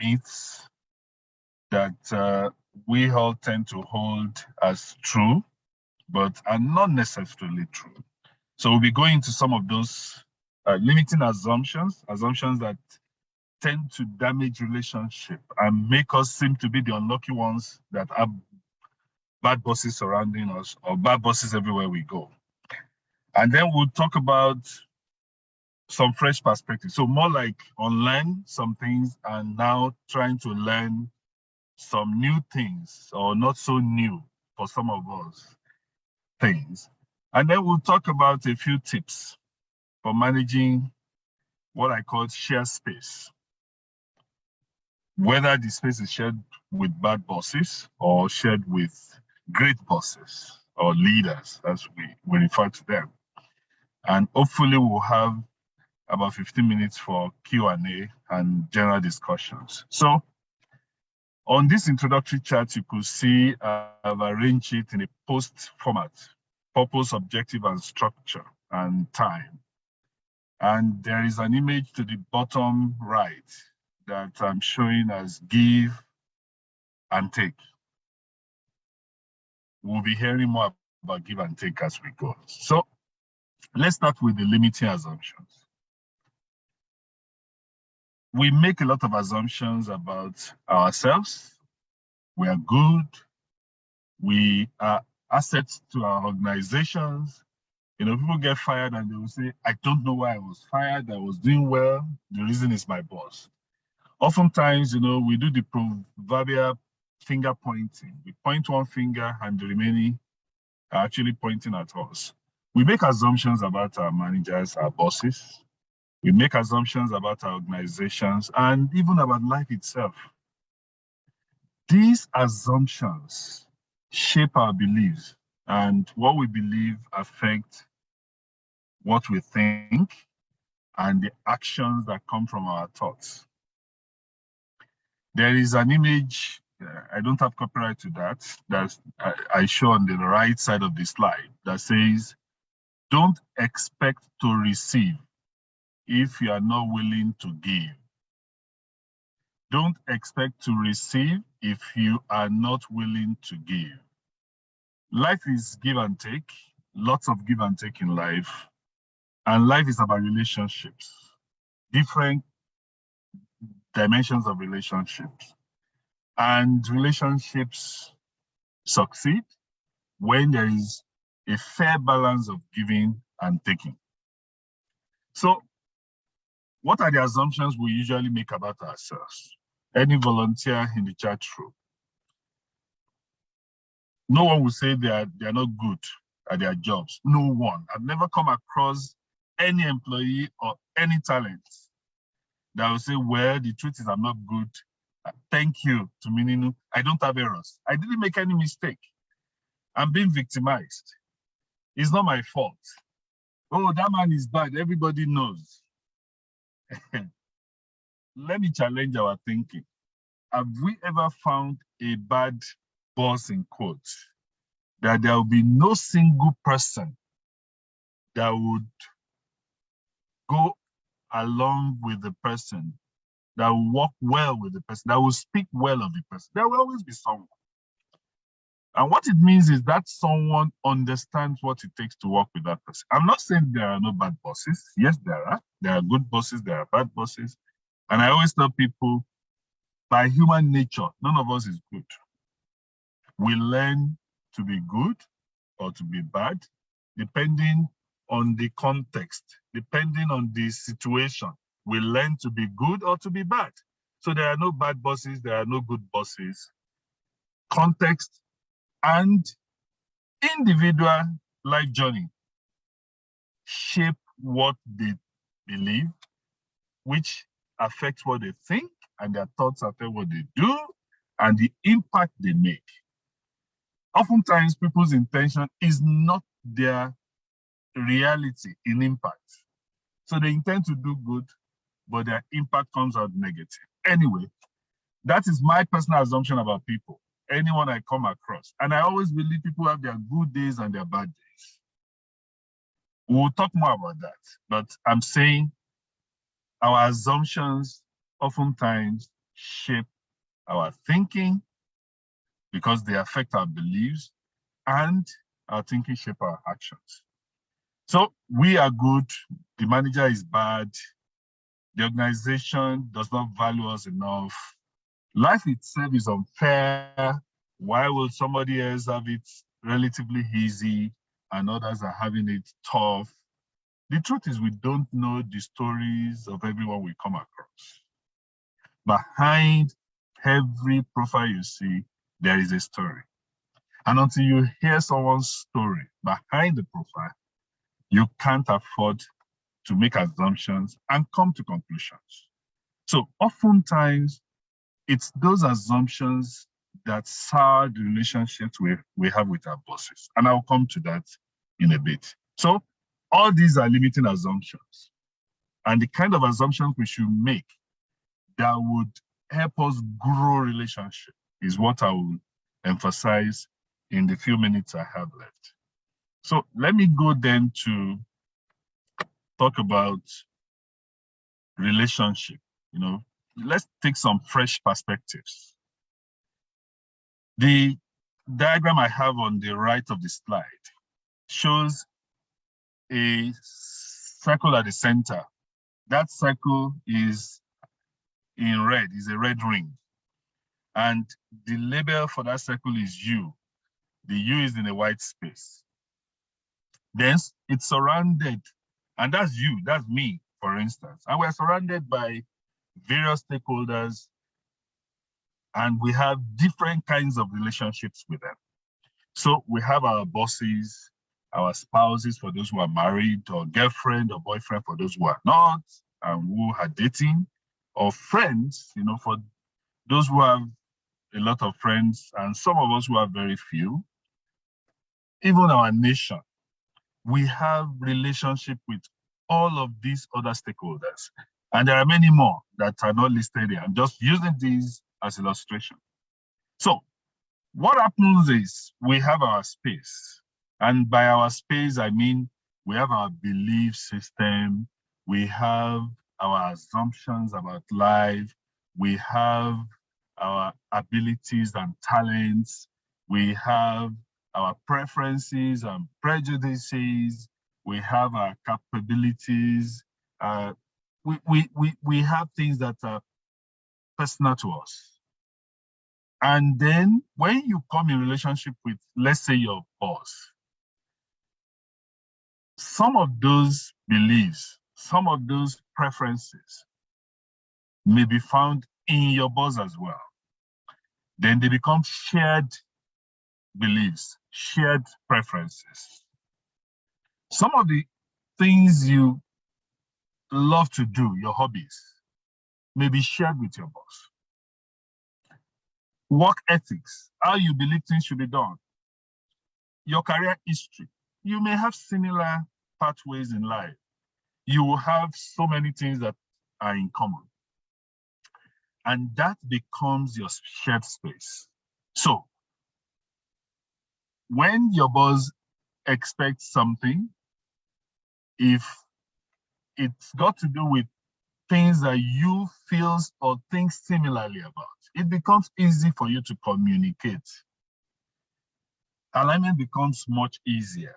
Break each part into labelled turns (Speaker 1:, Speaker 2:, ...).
Speaker 1: myths that we all tend to hold as true, but are not necessarily true. So we'll be going into some of those limiting assumptions that tend to damage relationship and make us seem to be the unlucky ones that have bad bosses surrounding us or bad bosses everywhere we go. And then we'll talk about some fresh perspectives. So more like unlearn some things and now trying to learn some new things or not so new for some of us things. And then we'll talk about a few tips for managing what I call share space. Whether the space is shared with bad bosses or shared with great bosses or leaders, as we refer to them. And hopefully we'll have about 15 minutes for Q&A and general discussions. So on this introductory chart, you could see I've arranged it in a post format: purpose, objective, and structure, and time. And there is an image to the bottom right that I'm showing as give and take. We'll be hearing more about give and take as we go. So let's start with the limiting assumptions. We make a lot of assumptions about ourselves. We are good. We are assets to our organizations. You know, people get fired and they will say, I don't know why I was fired. I was doing well. The reason is my boss. Oftentimes, you know, we do the proverbial finger pointing. We point one finger and the remaining are actually pointing at us. We make assumptions about our managers, our bosses. We make assumptions about our organizations and even about life itself. These assumptions shape our beliefs, and what we believe affect what we think and the actions that come from our thoughts. There is an image, I don't have copyright to that I show on the right side of the slide that says, don't expect to receive if you are not willing to give. Don't expect to receive if you are not willing to give. Life is give and take, lots of give and take in life. And life is about relationships, different dimensions of relationships. And relationships succeed when there is a fair balance of giving and taking. So, what are the assumptions we usually make about ourselves? Any volunteer in the chat room? No one will say they are not good at their jobs. No one. I've never come across any employee or any talent that will say, well, the truth is I'm not good. Thank you to meaning I don't have errors. I didn't make any mistake. I'm being victimized. It's not my fault. Oh, that man is bad. Everybody knows. Let me challenge our thinking. Have we ever found a bad boss, in quotes, that there will be no single person that would go along with the person, that will work well with the person, that will speak well of the person? There will always be someone. And what it means is that someone understands what it takes to work with that person. I'm not saying there are no bad bosses. Yes, there are. There are good bosses, there are bad bosses. And I always tell people, by human nature, none of us is good. We learn to be good or to be bad, depending on the context, depending on the situation. We learn to be good or to be bad. So there are no bad bosses, there are no good bosses. Context and individual life journey shape what they believe, which affects what they think, and their thoughts affect what they do, and the impact they make. Oftentimes, people's intention is not their reality in impact. So they intend to do good, but their impact comes out negative. Anyway, that is my personal assumption about people, anyone I come across. And I always believe people have their good days and their bad days. We'll talk more about that, but I'm saying our assumptions oftentimes shape our thinking because they affect our beliefs, and our thinking shape our actions. So we are good, the manager is bad, the organization does not value us enough, life itself is unfair, why will somebody else have it relatively easy and others are having it tough? The truth is we don't know the stories of everyone we come across. Behind every profile you see, there is a story. And until you hear someone's story behind the profile, you can't afford to make assumptions and come to conclusions. So oftentimes, it's those assumptions that sour the relationships we have with our bosses. And I'll come to that in a bit. So all these are limiting assumptions. And the kind of assumptions we should make that would help us grow relationship is what I will emphasize in the few minutes I have left. So let me go then to talk about relationship. Let's take some fresh perspectives. The diagram I have on the right of the slide shows a circle at the center. That circle is in red, is a red ring. And the label for that circle is U. The U is in a white space. Then it's surrounded, and that's you, that's me, for instance. And we're surrounded by various stakeholders, and we have different kinds of relationships with them. So we have our bosses, our spouses for those who are married, or girlfriend or boyfriend for those who are not, and who are dating, or friends, for those who have a lot of friends, and some of us who have very few. Even our nation, we have relationship with all of these other stakeholders. And there are many more that are not listed here. I'm just using these as illustration. So what happens is we have our space. And by our space, I mean we have our belief system, we have our assumptions about life, we have our abilities and talents, we have our preferences and prejudices, we have our capabilities, we have things that are personal to us. And then when you come in relationship with, let's say, your boss, some of those beliefs, some of those preferences may be found in your boss as well. Then they become shared beliefs, shared preferences. Some of the things you love to do, your hobbies, may be shared with your boss. Work ethics, how you believe things should be done. Your career history, you may have similar pathways in life. You will have so many things that are in common. And that becomes your shared space. So when your boss expects something, if it's got to do with things that you feel or think similarly about, it becomes easy for you to communicate. Alignment becomes much easier.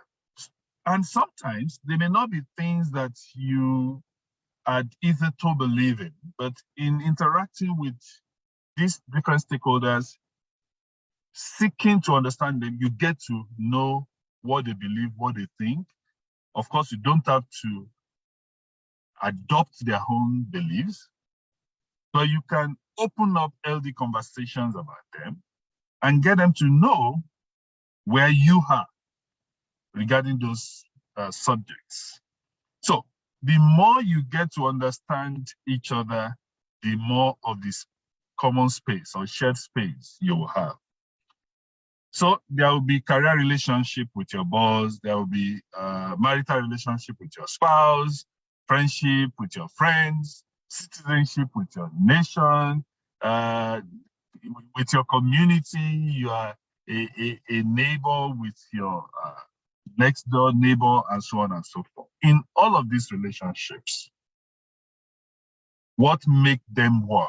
Speaker 1: And sometimes they may not be things that you had either to believe in, but in interacting with these different stakeholders, seeking to understand them, you get to know what they believe, what they think. Of course, you don't have to adopt their own beliefs, but you can open up healthy conversations about them and get them to know where you are regarding those subjects. So the more you get to understand each other, the more of this common space or shared space you will have. So there will be career relationship with your boss, there will be marital relationship with your spouse, friendship with your friends, citizenship with your nation, with your community. You are a neighbor with your next door neighbor, and so on and so forth. In all of these relationships, what makes them work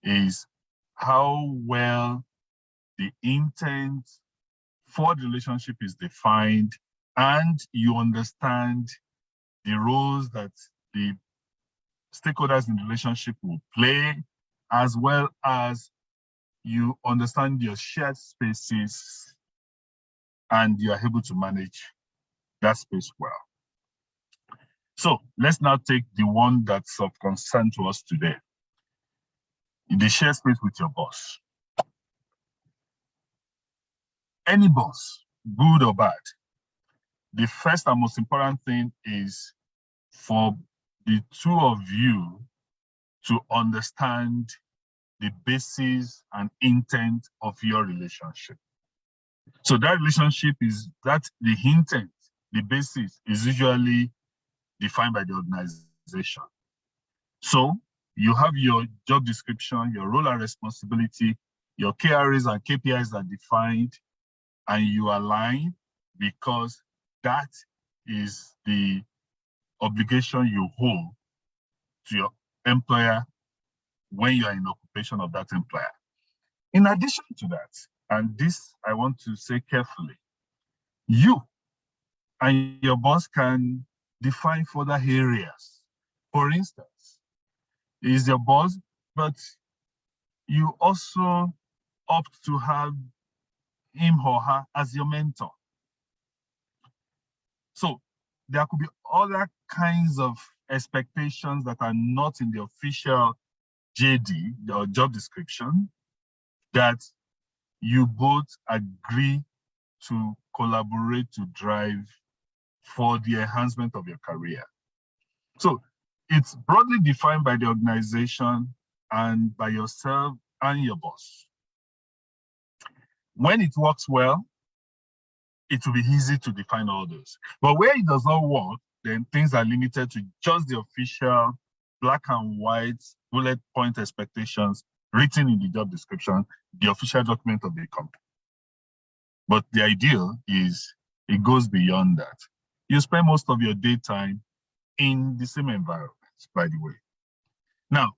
Speaker 1: is how well the intent for the relationship is defined, and you understand the roles that the stakeholders in the relationship will play, as well as you understand your shared spaces and you are able to manage that space well. So let's now take the one that's of concern to us today. In the shared space with your boss. Any boss, good or bad, the first and most important thing is for the two of you to understand the basis and intent of your relationship. So that relationship is that the intent, the basis is usually defined by the organization. So you have your job description, your role and responsibility, your KRAs and KPIs are defined, and you align because that is the obligation you hold to your employer when you are in occupation of that employer. In addition to that, and this I want to say carefully, you and your boss can define further areas. For instance, he is your boss, but you also opt to have him or her as your mentor. So there could be other kinds of expectations that are not in the official JD, or job description, that you both agree to collaborate to drive for the enhancement of your career. So it's broadly defined by the organization and by yourself and your boss. When it works well, it will be easy to define all those. But where it does not work, then things are limited to just the official black and white bullet point expectations written in the job description, the official document of the company. But the ideal is it goes beyond that. You spend most of your daytime in the same environment, by the way. Now,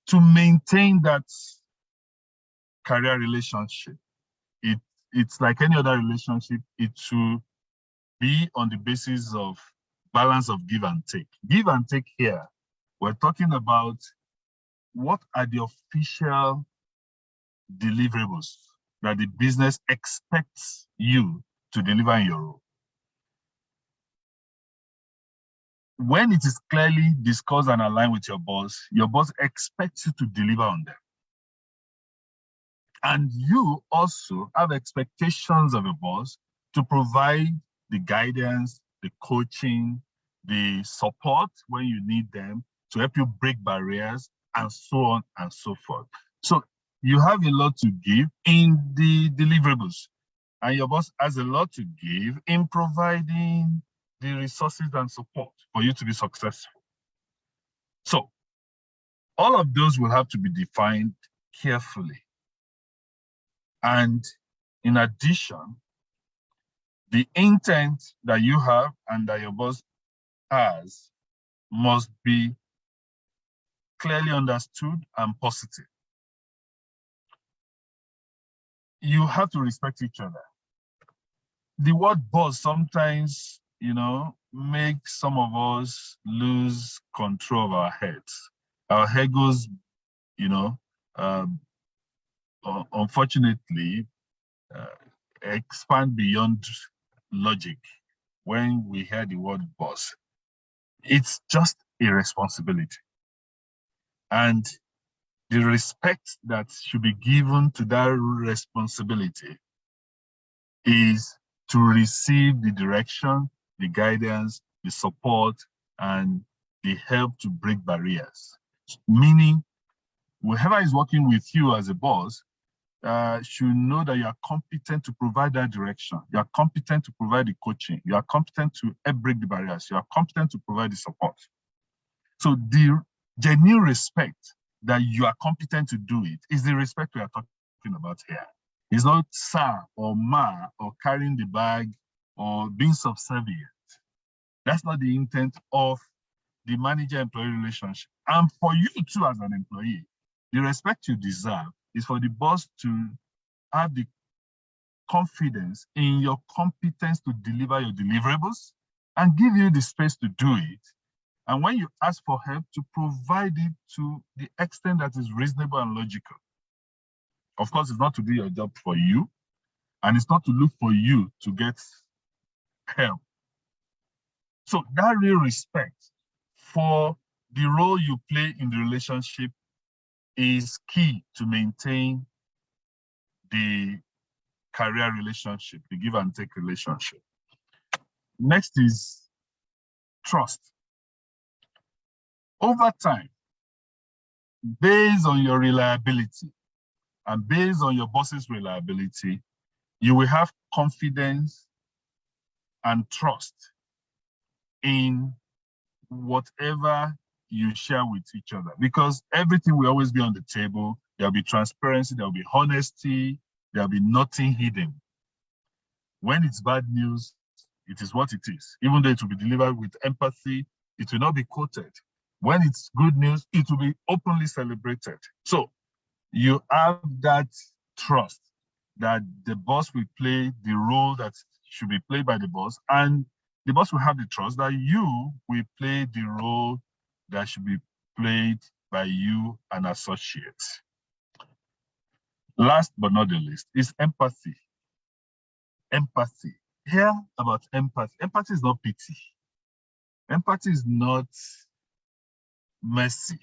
Speaker 1: to maintain that career relationship, it's like any other relationship, it should be on the basis of balance of give and take. Give and take here, we're talking about what are the official deliverables that the business expects you to deliver in your role. When it is clearly discussed and aligned with your boss expects you to deliver on them. And you also have expectations of your boss to provide the guidance, the coaching, the support when you need them to help you break barriers, and so on and so forth. So you have a lot to give in the deliverables, and your boss has a lot to give in providing the resources and support for you to be successful. So all of those will have to be defined carefully. And in addition, the intent that you have and that your boss has must be clearly understood and positive. You have to respect each other. The word boss sometimes, makes some of us lose control of our heads. Our egos, unfortunately, expand beyond logic when we hear the word boss. It's just a responsibility. And the respect that should be given to that responsibility is to receive the direction, the guidance, the support, and the help to break barriers. Meaning, whoever is working with you as a boss should know that you are competent to provide that direction. You are competent to provide the coaching. You are competent to help break the barriers. You are competent to provide the support. So the genuine respect that you are competent to do it is the respect we are talking about here. It's not sir or ma or carrying the bag or being subservient. That's not the intent of the manager-employee relationship. And for you too as an employee, the respect you deserve is for the boss to have the confidence in your competence to deliver your deliverables and give you the space to do it. And when you ask for help, to provide it to the extent that is reasonable and logical. Of course, it's not to do your job for you, and it's not to look for you to get help. So that real respect for the role you play in the relationship is key to maintain the career relationship, the give and take relationship. Next is trust. Over time, based on your reliability and based on your boss's reliability, you will have confidence and trust in whatever you share with each other, because everything will always be on the table. There'll be transparency, there'll be honesty, there'll be nothing hidden. When it's bad news, it is what it is. Even though it will be delivered with empathy, it will not be quoted. When it's good news, it will be openly celebrated. So you have that trust that the boss will play the role that should be played by the boss, and the boss will have the trust that you will play the role that should be played by you and associates. Last but not the least is empathy. Empathy. Hear about empathy. Empathy is not pity. Empathy is not mercy.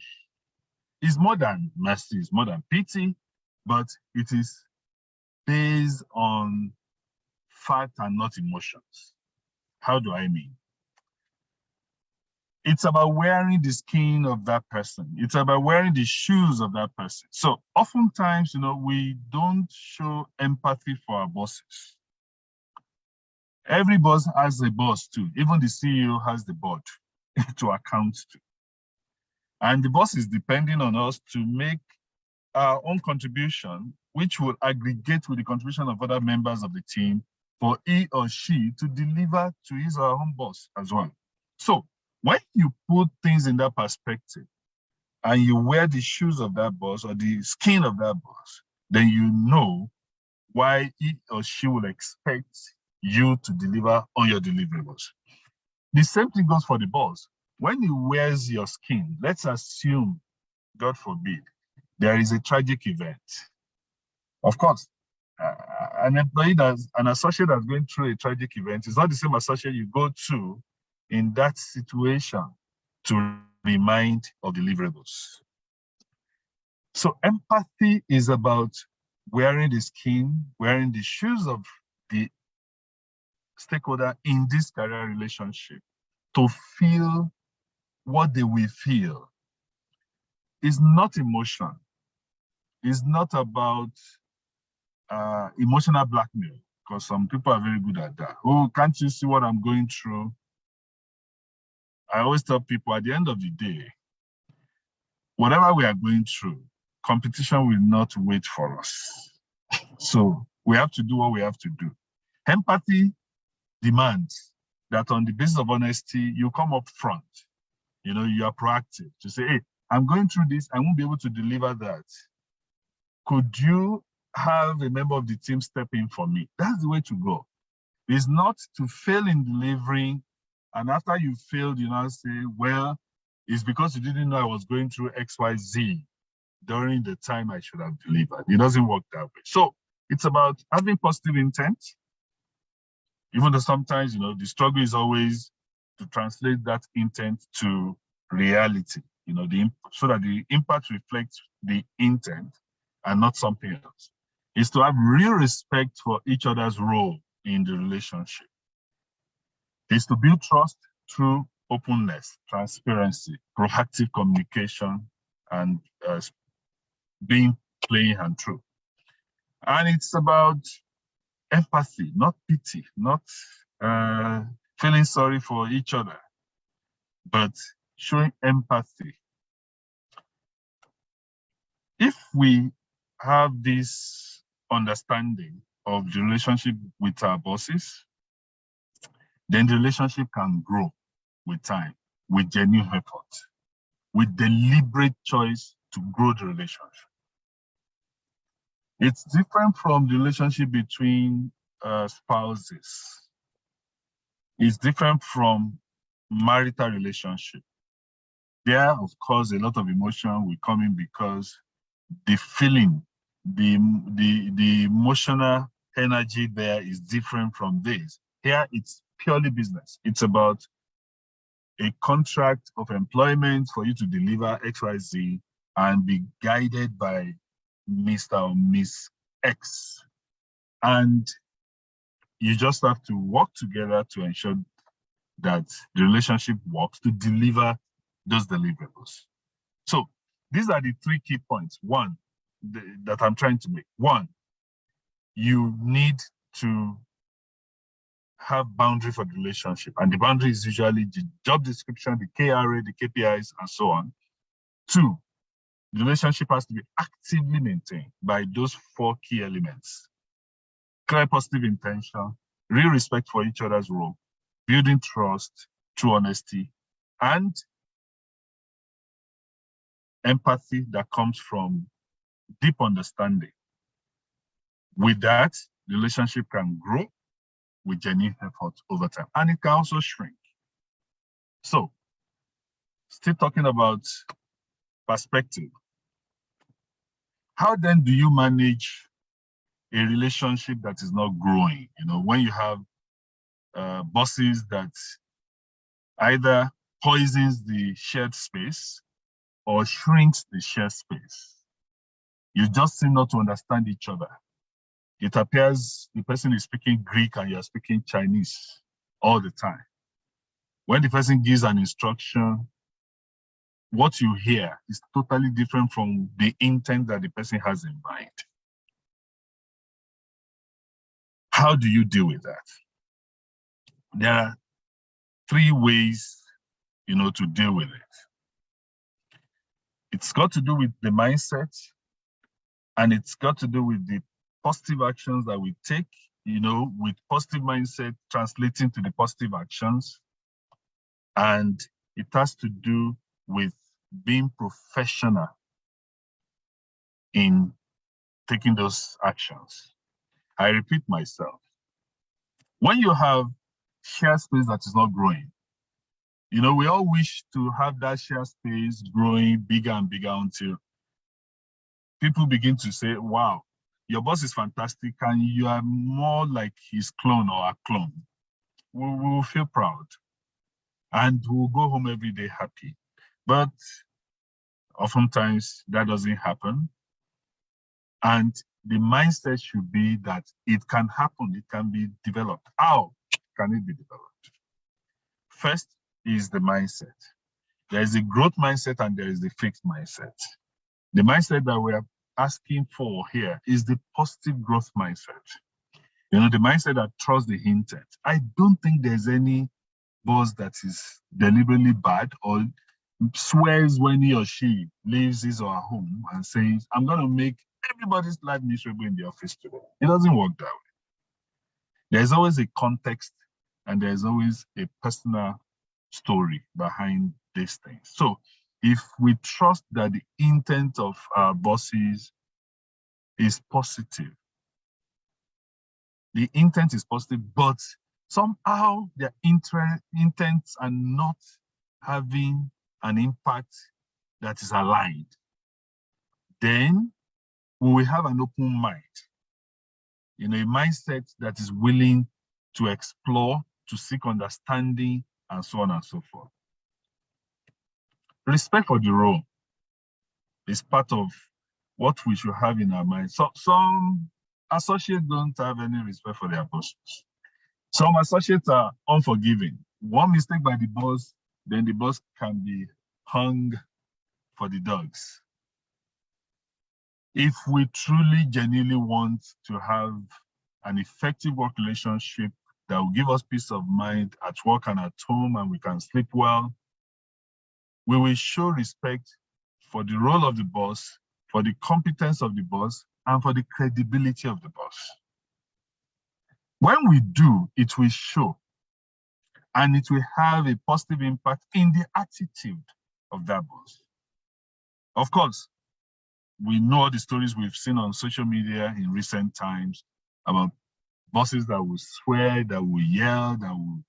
Speaker 1: It's more than mercy, it's more than pity, but it is based on fact and not emotions. How do I mean? It's about wearing the skin of that person. It's about wearing the shoes of that person. So oftentimes, we don't show empathy for our bosses. Every boss has a boss too. Even the CEO has the board to account to. And the boss is depending on us to make our own contribution, which will aggregate with the contribution of other members of the team for he or she to deliver to his or her own boss as well. So when you put things in that perspective and you wear the shoes of that boss or the skin of that boss, then you know why he or she will expect you to deliver on your deliverables. The same thing goes for the boss. When he wears your skin, let's assume, God forbid, there is a tragic event. Of course, an associate that's going through a tragic event is not the same associate you go to in that situation to remind of deliverables. So empathy is about wearing the skin, wearing the shoes of the stakeholder in this career relationship to feel what they will feel. It's not emotion. It's not about emotional blackmail, because some people are very good at that. Oh, can't you see what I'm going through? I always tell people at the end of the day, whatever we are going through, competition will not wait for us. So we have to do what we have to do. Empathy demands that on the basis of honesty, you come up front. You are proactive to say, hey, I'm going through this, I won't be able to deliver that. Could you have a member of the team step in for me? That's the way to go. It's not to fail in delivering, and after you failed, say, well, it's because you didn't know I was going through XYZ during the time I should have delivered. It doesn't work that way. So it's about having positive intent, even though sometimes, the struggle is always to translate that intent to reality, so that the impact reflects the intent and not something else. Is to have real respect for each other's role in the relationship. Is to build trust through openness, transparency, proactive communication, and being plain and true. And it's about empathy, not pity, not feeling sorry for each other, but showing empathy. If we have this understanding of the relationship with our bosses, then the relationship can grow with time, with genuine effort, with deliberate choice to grow the relationship. It's different from the relationship between spouses. It's different from marital relationship. There, of course, a lot of emotion will come in because the feeling, the emotional energy there is different from this. Here, it's purely business. It's about a contract of employment for you to deliver XYZ and be guided by Mr. or Miss X. And you just have to work together to ensure that the relationship works to deliver those deliverables. So these are the 3 key points. One, that I'm trying to make. One, you need to have boundary for the relationship. And the boundary is usually the job description, the KRA, the KPIs, and so on. 2, the relationship has to be actively maintained by those 4 key elements. Clear positive intention, real respect for each other's role, building trust, true honesty, and empathy that comes from deep understanding. With that, the relationship can grow with genuine effort over time, and it can also shrink. So, still talking about perspective. How then do you manage a relationship that is not growing? You know, when you have bosses that either poisons the shared space or shrinks the shared space. You just seem not to understand each other. It appears the person is speaking Greek and you're speaking Chinese all the time. When the person gives an instruction, what you hear is totally different from the intent that the person has in mind. How do you deal with that? There are 3 ways, you know, to deal with it. It's got to do with the mindset, and it's got to do with the positive actions that we take, you know, with positive mindset translating to the positive actions. And it has to do with being professional in taking those actions. I repeat myself. When you have shared space that is not growing, you know, we all wish to have that shared space growing bigger and bigger until people begin to say, wow, your boss is fantastic and you are more like his clone or a clone. We will feel proud and we'll go home every day happy. But oftentimes that doesn't happen. And the mindset should be that it can happen, it can be developed. How can it be developed? First is the mindset. There is a growth mindset and there is the fixed mindset. The mindset that we are asking for here is the positive growth mindset. You know, the mindset that trusts the intent. I don't think there's any boss that is deliberately bad or swears when he or she leaves his or her home and says, I'm going to make everybody's life miserable in the office today. It doesn't work that way. There's always a context and there's always a personal story behind these things. So if we trust that the intent of our bosses is positive, the intent is positive, but somehow their intents are not having an impact that is aligned, then we will have an open mind, you know, a mindset that is willing to explore, to seek understanding, and so on and so forth. Respect for the role is part of what we should have in our mind. So some associates don't have any respect for their bosses. Some associates are unforgiving. One mistake by the boss, then the boss can be hung for the dogs. If we truly, genuinely want to have an effective work relationship that will give us peace of mind at work and at home, and we can sleep well, we will show respect for the role of the boss, for the competence of the boss, and for the credibility of the boss. When we do, it will show, and it will have a positive impact in the attitude of that boss. Of course, we know the stories we've seen on social media in recent times about bosses that will swear, that will yell, that will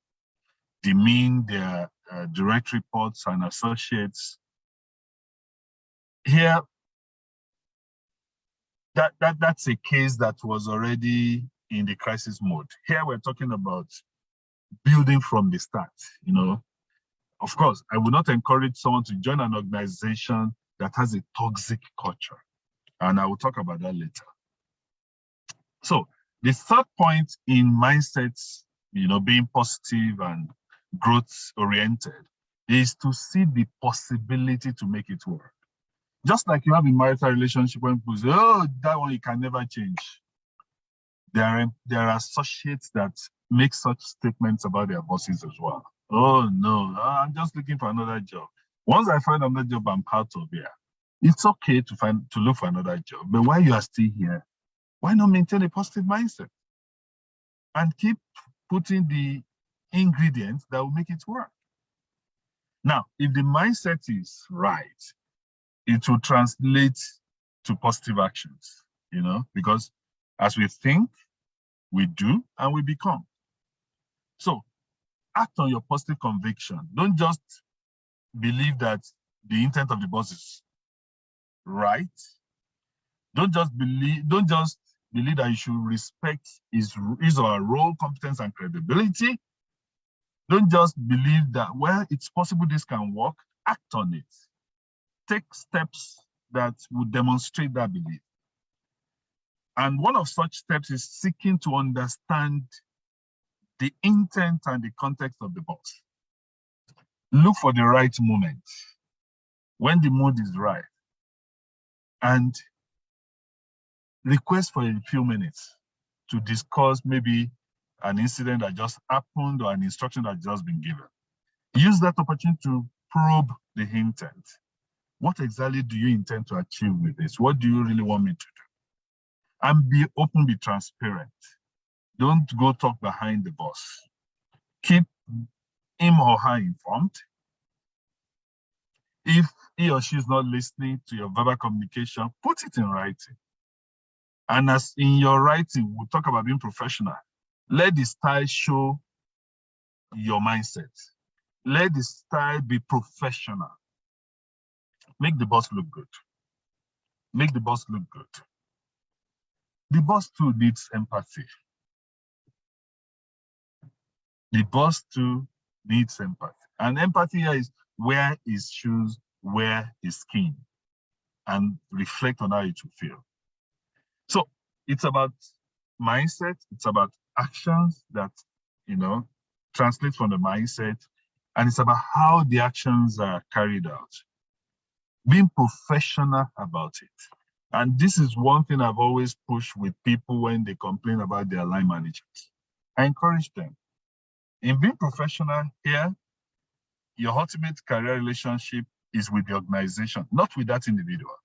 Speaker 1: demean their direct reports and associates. Here, that's a case that was already in the crisis mode. Here we're talking about building from the start, you know. Of course, I would not encourage someone to join an organization that has a toxic culture. And I will talk about that later. So the third point in mindsets, you know, being positive and growth oriented is to see the possibility to make it work. Just like you have a marital relationship when people say, oh, that one you can never change. There are associates that make such statements about their bosses as well. Oh no, I'm just looking for another job. Once I find another job, I'm out of here. It's okay to look for another job, but while you are still here, why not maintain a positive mindset and keep putting the ingredients that will make it work? Now, if the mindset is right, it will translate to positive actions, you know, because as we think, we do, and we become. So act on your positive conviction. Don't just believe that the intent of the boss is right. Don't just believe that you should respect his or her role, competence, and credibility. Don't just believe that, well, it's possible this can work. Act on it. Take steps that would demonstrate that belief. And one of such steps is seeking to understand the intent and the context of the boss. Look for the right moment, when the mood is right, and request for a few minutes to discuss maybe an incident that just happened or an instruction that just been given. Use that opportunity to probe the intent. What exactly do you intend to achieve with this? What do you really want me to do? And be open, be transparent. Don't go talk behind the boss. Keep him or her informed. If he or she is not listening to your verbal communication, put it in writing. And as in your writing, we'll talk about being professional. Let the style show your mindset. Let the style be professional. Make the boss look good. Make the boss look good. The boss too needs empathy. The boss too needs empathy. And empathy here is wear his shoes, wear his skin, and reflect on how it will feel. So it's about mindset, it's about actions that, you know, translate from the mindset, and it's about how the actions are carried out. Being professional about it. And this is one thing I've always pushed with people when they complain about their line managers. I encourage them. In being professional here, your ultimate career relationship is with the organization, not with that individual.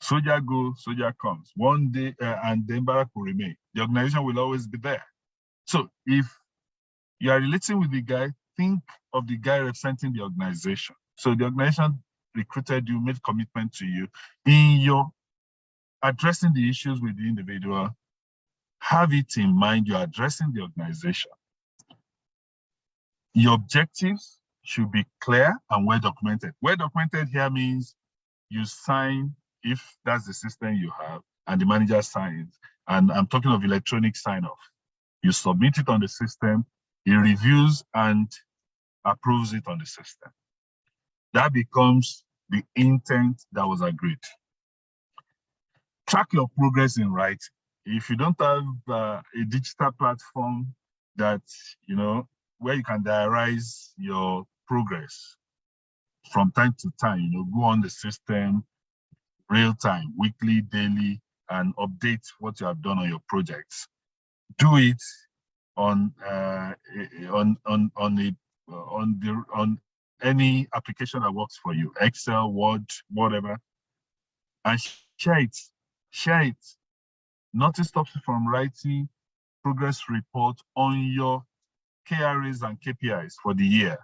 Speaker 1: Soldier goes, soldier comes. One day, and the barrack will remain. The organization will always be there. So if you are relating with the guy, think of the guy representing the organization. So the organization recruited you, made commitment to you. In your addressing the issues with the individual, have it in mind you're addressing the organization. Your objectives should be clear and well documented. Well documented here means you sign, if that's the system you have, and the manager signs. And I'm talking of electronic sign-off. You submit it on the system, he reviews and approves it on the system. That becomes the intent that was agreed. Track your progress in writing. If you don't have a digital platform that, you know, where you can diarize your progress from time to time, you know, go on the system, real time, weekly, daily, and update what you have done on your projects. Do it on any application that works for you, Excel, Word, whatever, and share it. Share it. Nothing stops you from writing progress report on your KRAs and KPIs for the year.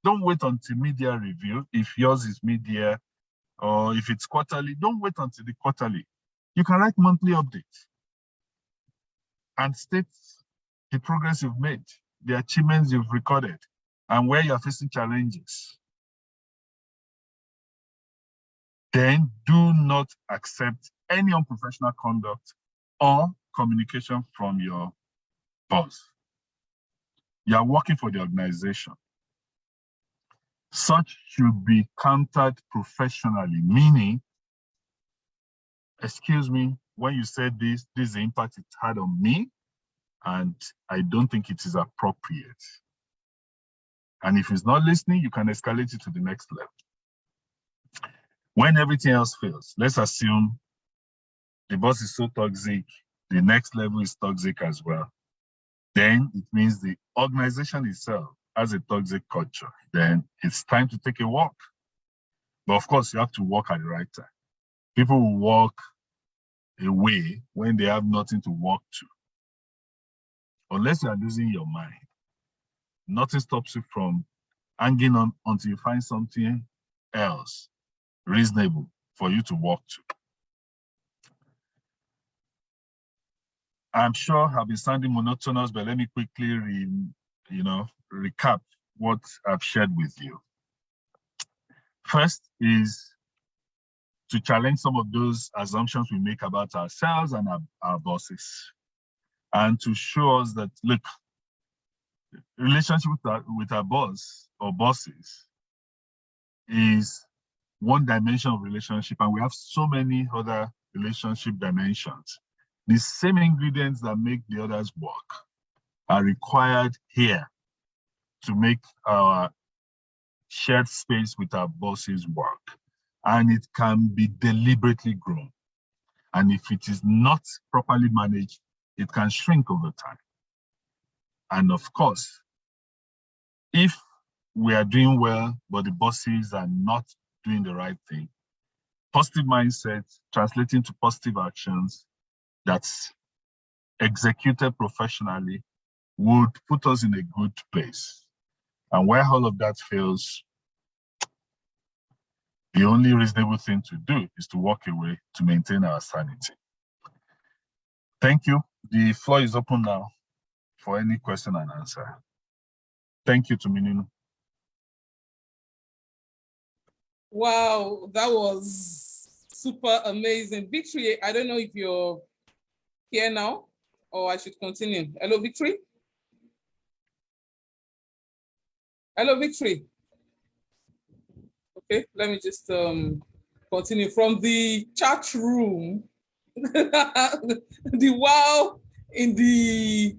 Speaker 1: Don't wait until mid-year review. If yours is mid-year, or if it's quarterly, don't wait until the quarterly. You can write monthly updates and state the progress you've made, the achievements you've recorded, and where you're facing challenges. Then do not accept any unprofessional conduct or communication from your boss. You are working for the organization. Such should be countered professionally, meaning, excuse me, when you said this is the impact it had on me, and I don't think it is appropriate. And if he's not listening, you can escalate it to the next level. When everything else fails, let's assume the boss is so toxic, the next level is toxic as well. Then it means the organization itself has a toxic culture. Then it's time to take a walk. But of course, you have to walk at the right time. People will walk away when they have nothing to walk to. Unless you are losing your mind, nothing stops you from hanging on until you find something else reasonable for you to walk to. I'm sure I've been sounding monotonous, but let me quickly recap what I've shared with you. First is to challenge some of those assumptions we make about ourselves and our bosses, and to show us that, look, relationship with our boss or bosses is one dimension of relationship, and we have so many other relationship dimensions. The same ingredients that make the others work are required here to make our shared space with our bosses work. And it can be deliberately grown. And if it is not properly managed, it can shrink over time. And of course, if we are doing well, but the bosses are not doing the right thing, positive mindset translating to positive actions that's executed professionally would put us in a good place. And where all of that fails, the only reasonable thing to do is to walk away to maintain our sanity. Thank you. The floor is open now for any question and answer. Thank you, Tumininu.
Speaker 2: Wow, that was super amazing. Victory, I don't know if you're here now or I should continue. Hello, Victory. Hello, Victory. Okay, let me just continue from the chat room. The wow in the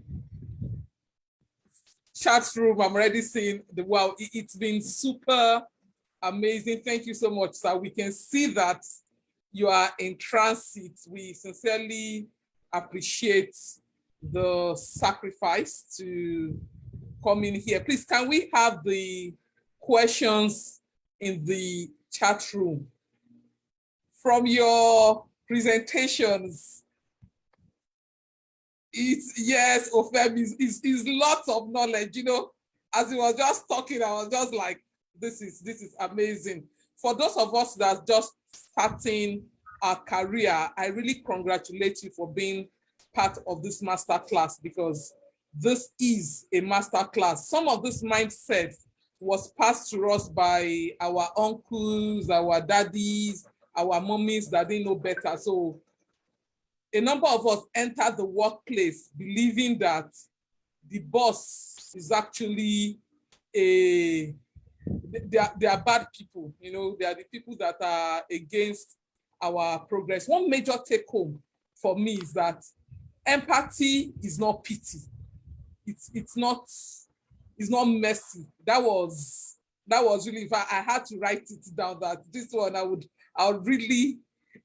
Speaker 2: chat room, I'm already seeing the wow. It's been super amazing. Thank you so much, sir. We can see that you are in transit. We sincerely appreciate the sacrifice to come in here. Please, can we have the questions in the chat room? From your presentations, yes, Ofem is lots of knowledge. You know, as he was just talking, I was just like, this is amazing. For those of us that are just starting our career, I really congratulate you for being part of this masterclass, because this is a masterclass. Some of this mindset was passed to us by our uncles, our daddies, our mummies that didn't know better. So a number of us entered the workplace believing that the boss is actually they are bad people. You know, they are the people that are against our progress. One major take home for me is that empathy is not pity. It's not mercy. That was really, if I had to write it down, that this one I would really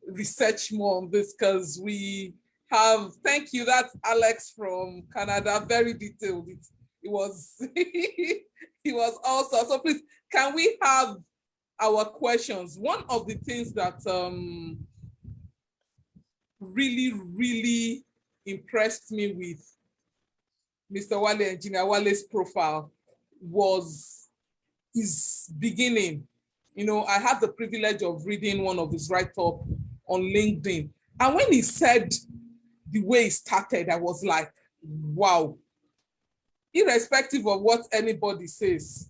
Speaker 2: research more on this, because we have, thank you, that's Alex from Canada, very detailed. It was it was awesome. So please, can we have our questions? One of the things that really impressed me with Mr. Wale, Engineer Wale's profile was his beginning. You know, I had the privilege of reading one of his write-up on LinkedIn. And when he said the way he started, I was like, wow. Irrespective of what anybody says,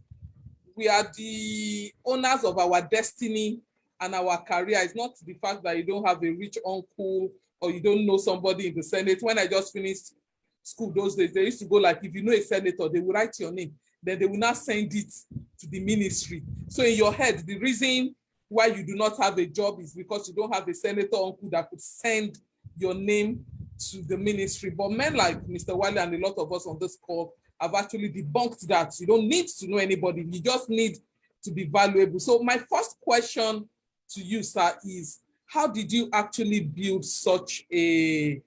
Speaker 2: we are the owners of our destiny and our career. It's not the fact that you don't have a rich uncle or you don't know somebody in the Senate. When I just finished school those days, they used to go like, if you know a senator, they will write your name. Then they will not send it to the ministry. So in your head, the reason why you do not have a job is because you don't have a senator uncle that could send your name to the ministry. But men like Mr. Wale and a lot of us on this call have actually debunked that. You don't need to know anybody. You just need to be valuable. So my first question to you, sir, is how did you actually build such an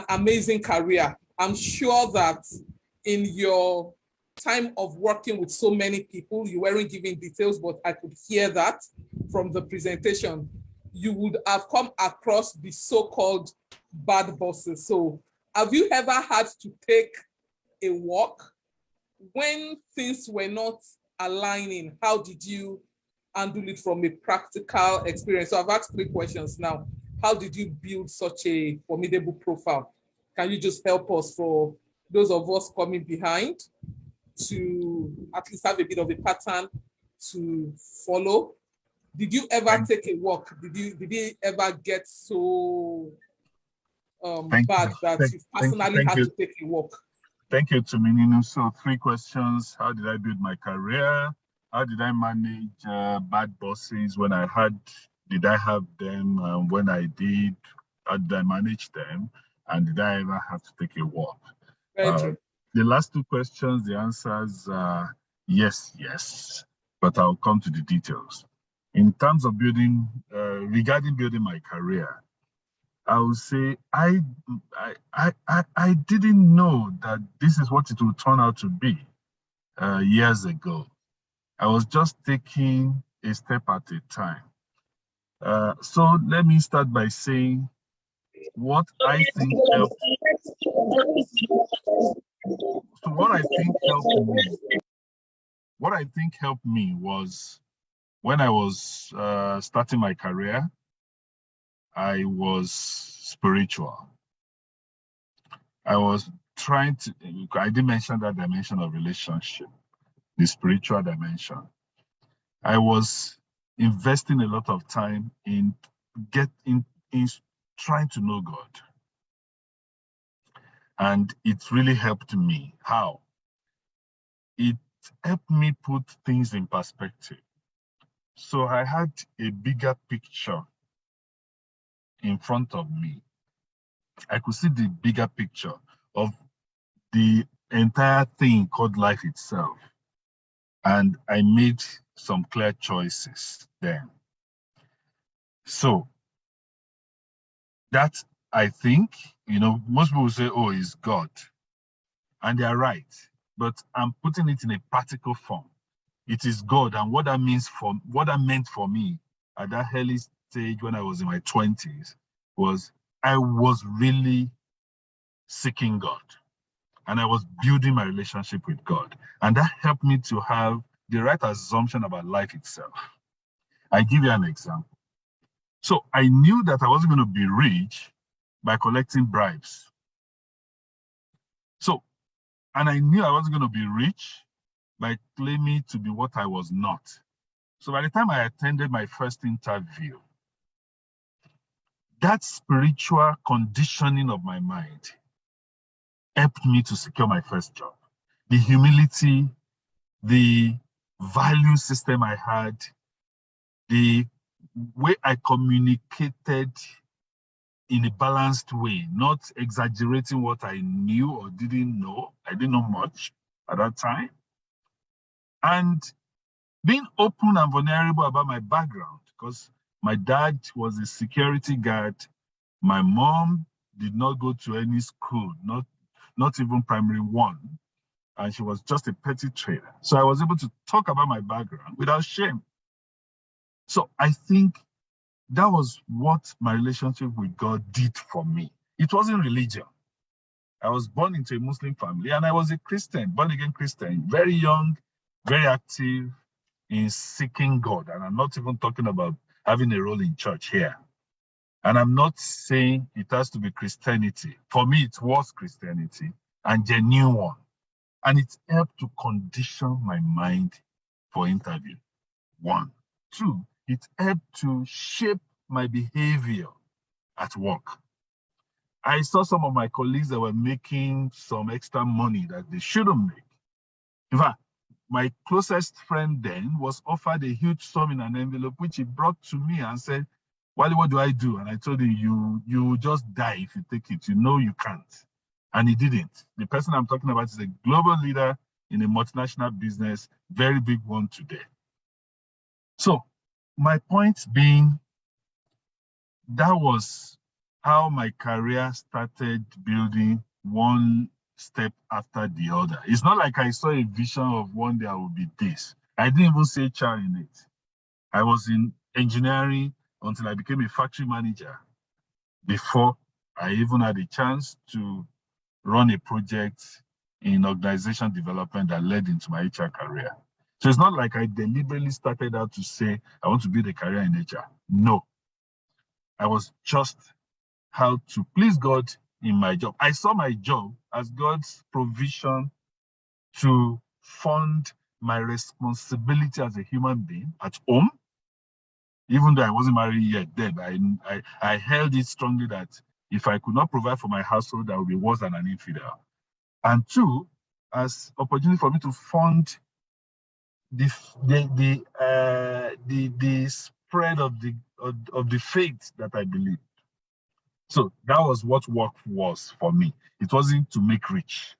Speaker 2: amazing career? I'm sure that in your time of working with so many people, you weren't giving details, but I could hear that from the presentation. You would have come across the so-called bad bosses. So have you ever had to take a walk when things were not aligning? How did you handle it from a practical experience? So I've asked 3 questions now. How did you build such a formidable profile? Can you just help us, for those of us coming behind, to at least have a bit of a pattern to follow? Did you ever take a walk? Did you ever get so bad that you personally had to take a walk?
Speaker 1: Thank you, Tumininu. So 3 questions. How did I build my career? How did I manage bad bosses when I had? Did I have them? When I did, how did I manage them? And did I ever have to take a walk?
Speaker 2: Very true.
Speaker 1: The last 2 questions, the answers are yes, but I'll come to the details. In terms of building, regarding building my career, I would say I didn't know that this is what it would turn out to be years ago. I was just taking a step at a time. So let me start by saying what I think helped. So what I think helped me was when I was starting my career, I was spiritual. I was trying to, I did mention that dimension of relationship, the spiritual dimension. I was investing a lot of time in trying to know God. And it really helped me. How? It helped me put things in perspective. So I had a bigger picture in front of me. I could see the bigger picture of the entire thing called life itself. And I made some clear choices then. So that, I think, most people say, oh, it's God. And they're right. But I'm putting it in a practical form. It is God. And what that meant for me at that early stage when I was in my 20s was I was really seeking God. And I was building my relationship with God. And that helped me to have the right assumption about life itself. I give you an example. So I knew that I wasn't going to be rich by collecting bribes. And I knew I wasn't going to be rich by claiming to be what I was not. So by the time I attended my first interview, that spiritual conditioning of my mind helped me to secure my first job. The humility, the value system I had, the way I communicated in a balanced way, not exaggerating what I knew or didn't know. I didn't know much at that time. And being open and vulnerable about my background, because my dad was a security guard. My mom did not go to any school, not even primary 1. And she was just a petty trader. So I was able to talk about my background without shame. So I think that was what my relationship with God did for me. It wasn't religion. I was born into a Muslim family and I was a Christian, born again Christian, very young, very active. in seeking God. And I'm not even talking about having a role in church here. And I'm not saying it has to be Christianity. For me, it was Christianity, and genuine one. And it helped to condition my mind for interview. 1. 2, it helped to shape my behavior at work. I saw some of my colleagues that were making some extra money that they shouldn't make. In fact, my closest friend then was offered a huge sum in an envelope, which he brought to me and said, Wale, what do I do? And I told him, you will just die if you take it. You know you can't. And he didn't. The person I'm talking about is a global leader in a multinational business, very big one today. So my point being, that was how my career started building one step after the other. It's not like I saw a vision of one day I will be this. I didn't even say HR in it. I was in engineering until I became a factory manager before I even had a chance to run a project in organization development that led into my HR career. So it's not like I deliberately started out to say, I want to build a career in HR. No. I was just how to please God in my job. I saw my job as God's provision to fund my responsibility as a human being at home. Even though I wasn't married yet then, I held it strongly that if I could not provide for my household, that would be worse than an infidel. And 2, as opportunity for me to fund the spread of the faith that I believe. So that was what work was for me. It wasn't to make rich,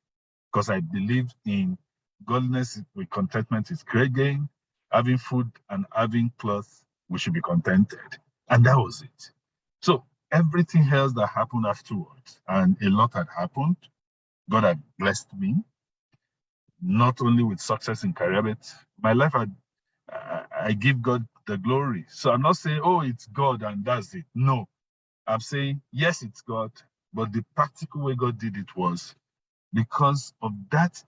Speaker 1: because I believed in godliness with contentment is great gain. Having food and having clothes, we should be contented. And that was it. So everything else that happened afterwards, and a lot had happened, God had blessed me, not only with success in career, but my life I give God the glory. So I'm not saying, oh, it's God and that's it. No, I'm saying, yes, it's God, but the practical way God did it was because of that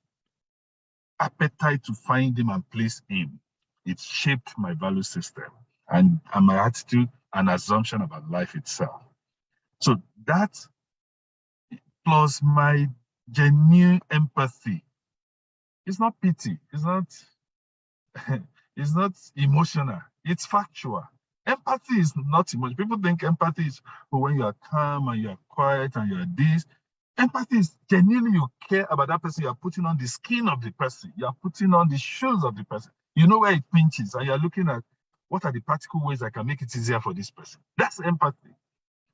Speaker 1: appetite to find Him and please Him. It shaped my value system and my attitude and assumption about life itself. So that plus my genuine empathy. It's not pity. It's not it's not emotional. It's factual. Empathy is not emotional. People think empathy is when you are calm and you are quiet and you are this. Empathy is genuinely you care about that person. You are putting on the skin of the person. You are putting on the shoes of the person. You know where it pinches and you are looking at what are the practical ways I can make it easier for this person. That's empathy.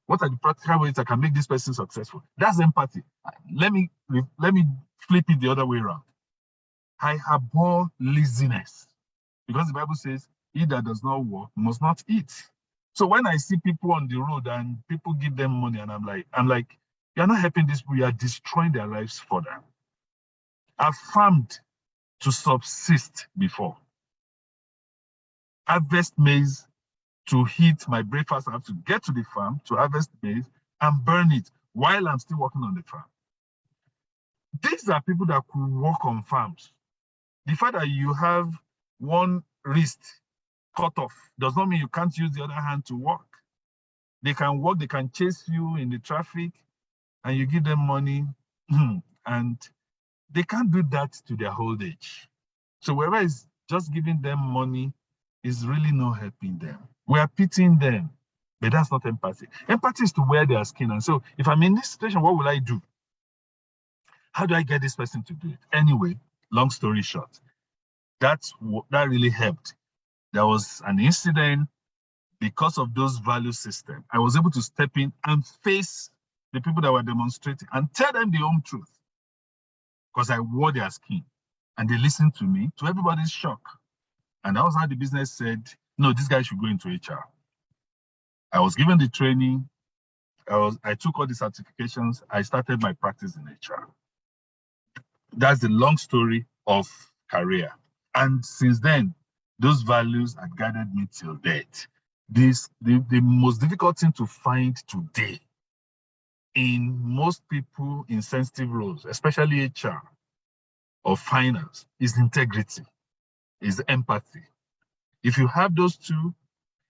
Speaker 1: What are the practical ways I can make this person successful? That's empathy. Let me flip it the other way around. I abhor laziness because the Bible says, he that does not work must not eat. So when I see people on the road and people give them money and I'm like, you're not helping these people, you are destroying their lives for them. I've farmed to subsist before. Harvest maize to heat my breakfast. I have to get to the farm to harvest maize and burn it while I'm still working on the farm. These are people that could work on farms. The fact that you have one wrist cut off does not mean you can't use the other hand to work. They can work, they can chase you in the traffic, and you give them money, and they can't do that to their old age. So whoever is just giving them money is really not helping them. We are pitying them, but that's not empathy. Empathy is to wear their skin. And so if I'm in this situation, what will I do? How do I get this person to do it? Anyway, long story short, that really helped. There was an incident. Because of those value systems, I was able to step in and face the people that were demonstrating and tell them the home truth. Because I wore their skin and they listened to me, to everybody's shock. And that was how the business said, no, this guy should go into HR. I was given the training. I took all the certifications. I started my practice in HR. That's the long story of career. And since then, those values have guided me till date. The most difficult thing to find today in most people in sensitive roles, especially HR or finance, is integrity, is empathy. If you have those two,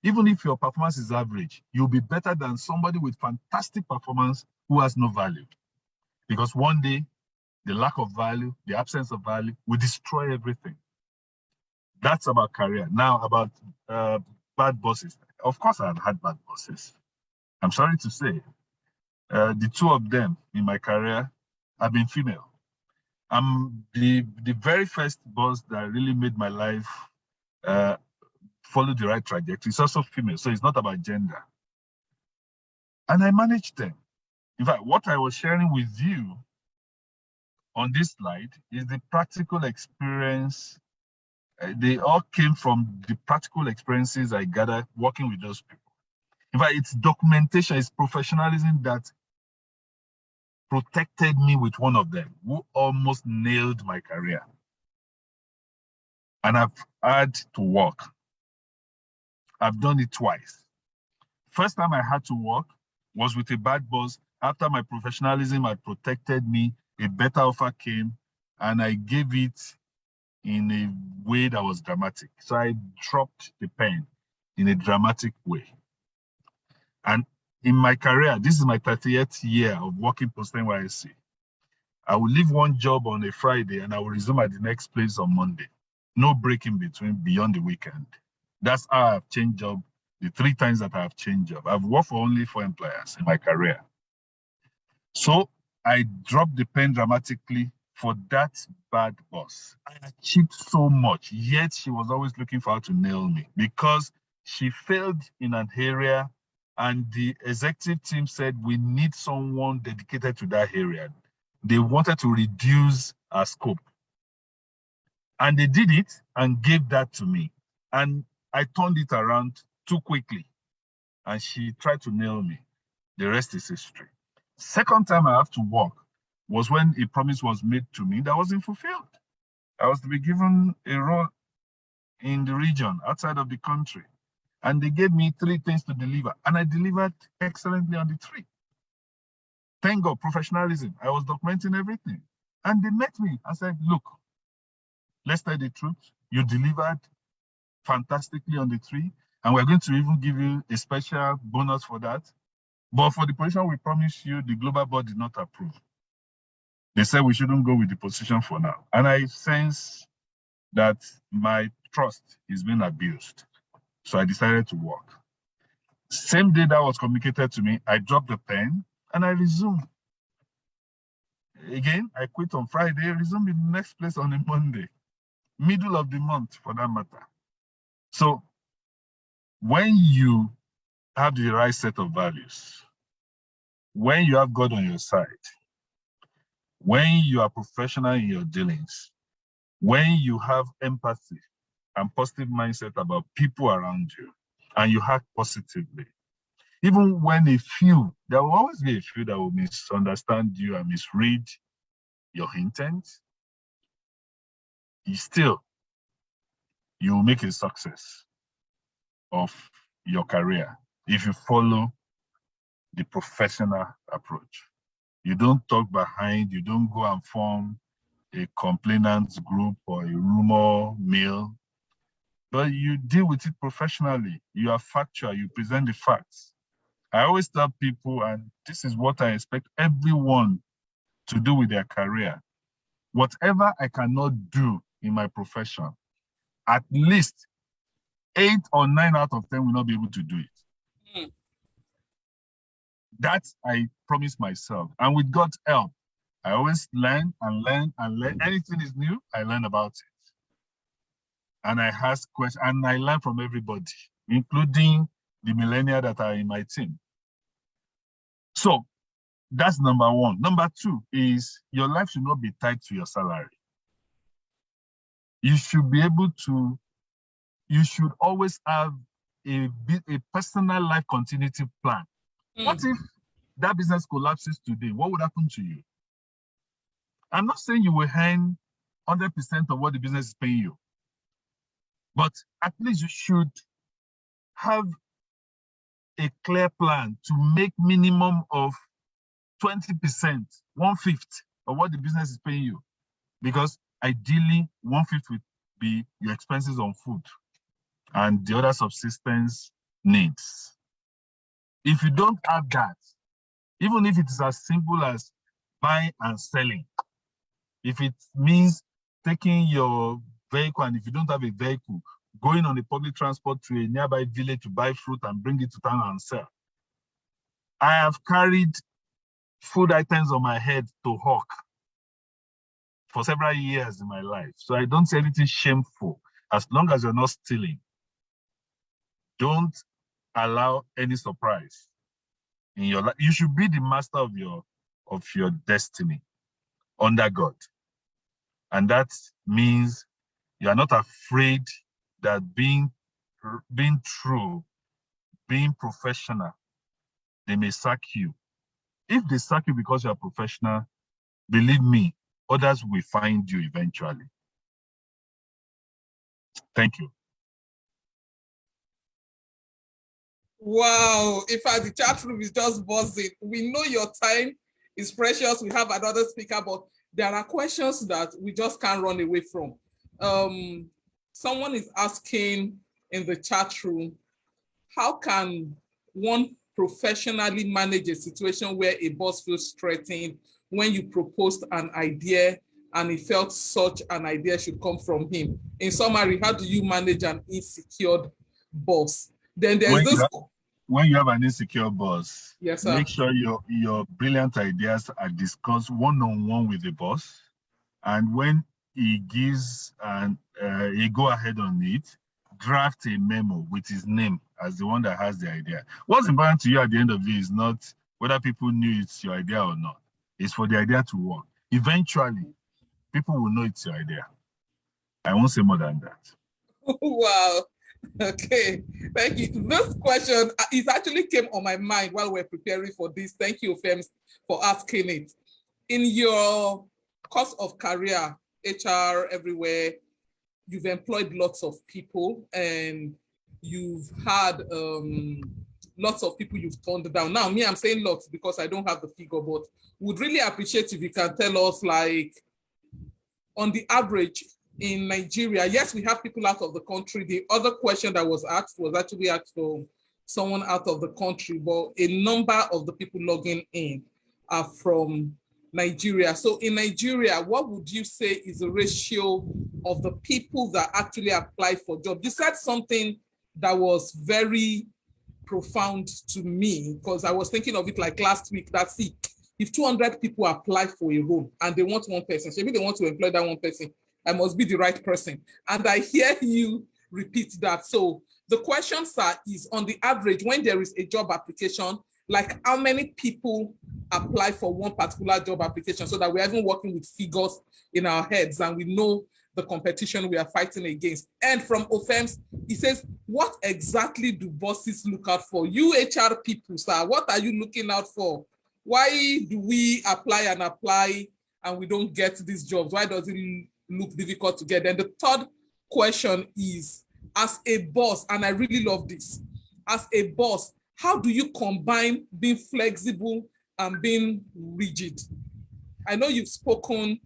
Speaker 1: even if your performance is average, you'll be better than somebody with fantastic performance who has no value. Because one day, the lack of value, the absence of value will destroy everything. That's about career. Now, about bad bosses. Of course, I've had bad bosses. I'm sorry to say. The two of them in my career have been female. The very first boss that really made my life follow the right trajectory is also female, so it's not about gender. And I managed them. In fact, what I was sharing with you on this slide is the practical experience. They all came from the practical experiences I gathered working with those people. In fact, it's documentation, it's professionalism that protected me with one of them who almost nailed my career. And I've had to work. I've done it twice. First time I had to work was with a bad boss. After my professionalism had protected me, a better offer came, and I gave it in a way that was dramatic. So I dropped the pen in a dramatic way. And in my career, this is my 30th year of working post-NYSC. I will leave one job on a Friday and I will resume at the next place on Monday. No break in between beyond the weekend. That's how I've changed job the 3 times that I've changed job. I've worked for only 4 employers in my career. So I dropped the pen dramatically for that bad boss. I achieved so much, yet she was always looking for how to nail me because she failed in an area and the executive team said, we need someone dedicated to that area. They wanted to reduce our scope. And they did it and gave that to me. And I turned it around too quickly. And she tried to nail me. The rest is history. Second time I have to work was when a promise was made to me that wasn't fulfilled. I was to be given a role in the region outside of the country. And they gave me 3 things to deliver. And I delivered excellently on the 3. Thank God, professionalism. I was documenting everything. And they met me and said, look, let's tell the truth. You delivered fantastically on the 3. And we're going to even give you a special bonus for that. But for the position we promised you, the global board did not approve. They said we shouldn't go with the position for now. And I sense that my trust is being abused. So I decided to work. Same day that was communicated to me, I dropped the pen and I resumed. Again, I quit on Friday, resumed in the next place on a Monday, middle of the month for that matter. So when you have the right set of values, when you have God on your side, when you are professional in your dealings, when you have empathy and positive mindset about people around you, and you act positively, even when there will always be a few that will misunderstand you and misread your intent, you will make a success of your career if you follow the professional approach. You don't talk behind, you don't go and form a complainants group or a rumor mill, but you deal with it professionally. You are factual, you present the facts. I always tell people, and this is what I expect everyone to do with their career. Whatever I cannot do in my profession, at least 8 or 9 out of 10 will not be able to do it. Mm. That I promise myself. And with God's help, I always learn and learn and learn. Anything is new, I learn about it. And I ask questions, and I learn from everybody, including the millennials that are in my team. So that's number 1. Number 2 is your life should not be tied to your salary. You should be able to, you should always have a personal life continuity plan. Mm. What if that business collapses today? What would happen to you? I'm not saying you will earn 100% of what the business is paying you, but at least you should have a clear plan to make minimum of 20%, 1/5 of what the business is paying you. Because ideally, 1/5 would be your expenses on food. and the other subsistence needs. If you don't have that, even if it is as simple as buying and selling, if it means taking your vehicle, and if you don't have a vehicle, going on a public transport to a nearby village to buy fruit and bring it to town and sell. I have carried food items on my head to hawk for several years in my life. So I don't see anything shameful as long as you're not stealing. Don't allow any surprise in your life. You should be the master of your destiny under God. And that means you are not afraid that being true, being professional, they may sack you. If they sack you because you are professional, believe me, others will find you eventually. Thank you.
Speaker 2: Wow. In fact, the chat room is just buzzing. We know your time is precious. We have another speaker, but there are questions that we just can't run away from. Someone is asking in the chat room, how can one professionally manage a situation where a boss feels threatened when you proposed an idea and he felt such an idea should come from him? In summary, how do you manage an insecure boss? Then there's
Speaker 1: when you have an insecure boss,
Speaker 2: yes, sir,
Speaker 1: make sure your brilliant ideas are discussed one-on-one with the boss. And when he gives a go-ahead on it, draft a memo with his name as the one that has the idea. What's important to you at the end of it is not whether people knew it's your idea or not. It's for the idea to work. Eventually, people will know it's your idea. I won't say more than that.
Speaker 2: Wow. Okay, thank you. This question, it actually came on my mind while we're preparing for this. Thank you, Fems, for asking it. In your course of career, HR everywhere, you've employed lots of people and you've had lots of people you've turned down. Now, me, I'm saying lots because I don't have the figure, but would really appreciate if you can tell us, like, on the average, in Nigeria, yes, we have people out of the country. The other question that was asked was actually asked for someone out of the country, but a number of the people logging in are from Nigeria. So in Nigeria, what would you say is the ratio of the people that actually apply for jobs? You said something that was very profound to me because I was thinking of it like last week. That's it. If 200 people apply for a role and they want one person, maybe they want to employ that one person, I must be the right person. And I hear you repeat that. So the question, sir, is on the average, when there is a job application, like how many people apply for one particular job application so that we're even working with figures in our heads and we know the competition we are fighting against. And from OFEMS, he says, what exactly do bosses look out for? You HR people, sir, what are you looking out for? Why do we apply and we don't get these jobs? Why does it look difficult to get? And the third question is, as a boss, and I really love this, as a boss, how do you combine being flexible and being rigid? I know you've spoken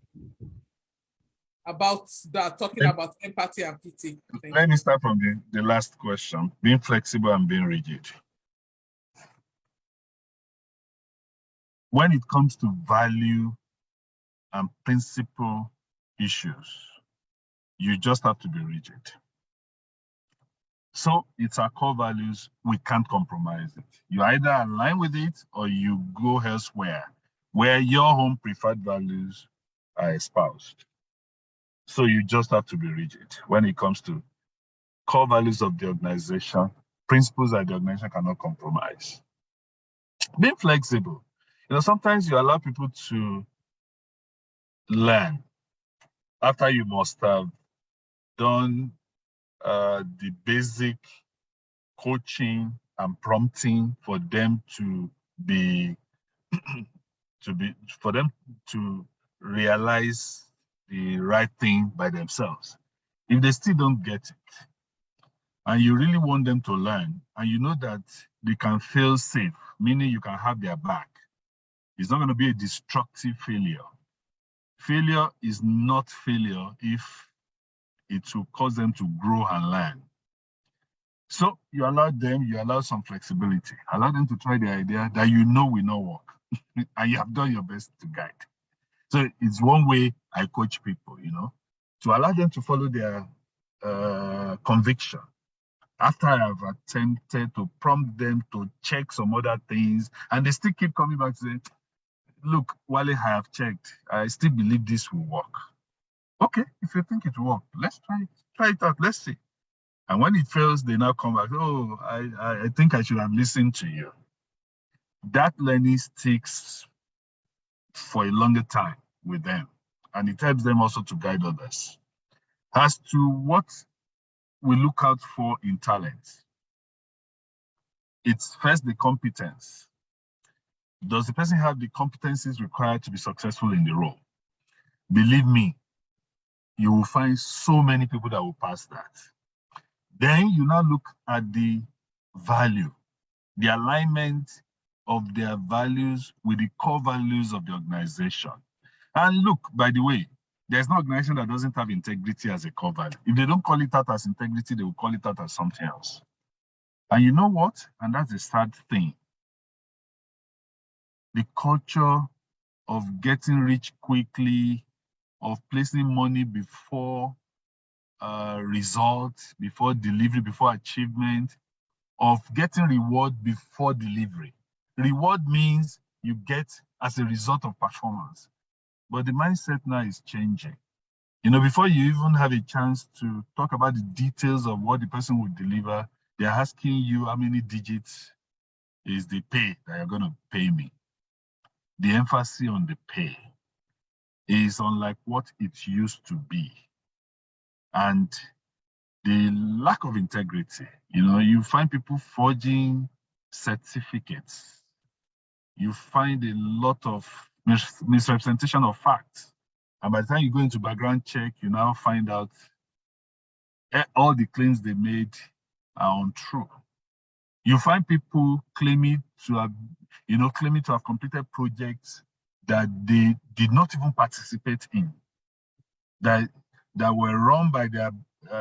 Speaker 2: about that, talking about empathy and pity.
Speaker 1: Let me start from the last question, being flexible and being rigid. When it comes to value and principle issues, you just have to be rigid. So it's our core values, we can't compromise it. You either align with it or you go elsewhere where your own preferred values are espoused. So you just have to be rigid when it comes to core values of the organization, principles that the organization cannot compromise. Being flexible. Sometimes you allow people to learn after you must have done the basic coaching and prompting for them to for them to realize the right thing by themselves. If they still don't get it, and you really want them to learn, and you know that they can feel safe, meaning you can have their back, it's not going to be a destructive failure. Failure is not failure if it will cause them to grow and learn. So you allow some flexibility, allow them to try the idea that you know will not work, and you have done your best to guide. So it's one way I coach people, to allow them to follow their conviction. After I have attempted to prompt them to check some other things, and they still keep coming back to say, look, Wale, I have checked. I still believe this will work. Okay, if you think it will work, let's try it. Try it out. Let's see. And when it fails, they now come back. Oh, I think I should have listened to you. That learning sticks for a longer time with them. And it helps them also to guide others. As to what we look out for in talent, it's first the competence. Does the person have the competencies required to be successful in the role? Believe me, you will find so many people that will pass that. Then you now look at the value, the alignment of their values with the core values of the organization. And look, by the way, there's no organization that doesn't have integrity as a core value. If they don't call it out as integrity, they will call it out as something else. And you know what? And that's the sad thing. The culture of getting rich quickly, of placing money before results, before delivery, before achievement, of getting reward before delivery. Reward means you get as a result of performance. But the mindset now is changing. Before you even have a chance to talk about the details of what the person will deliver, they're asking you how many digits is the pay that you're going to pay me. The emphasis on the pay is unlike what it used to be. And the lack of integrity, you find people forging certificates. You find a lot of misrepresentation of facts. And by the time you go into background check, you now find out all the claims they made are untrue. You find people claiming to have completed projects that they did not even participate in, that were run by their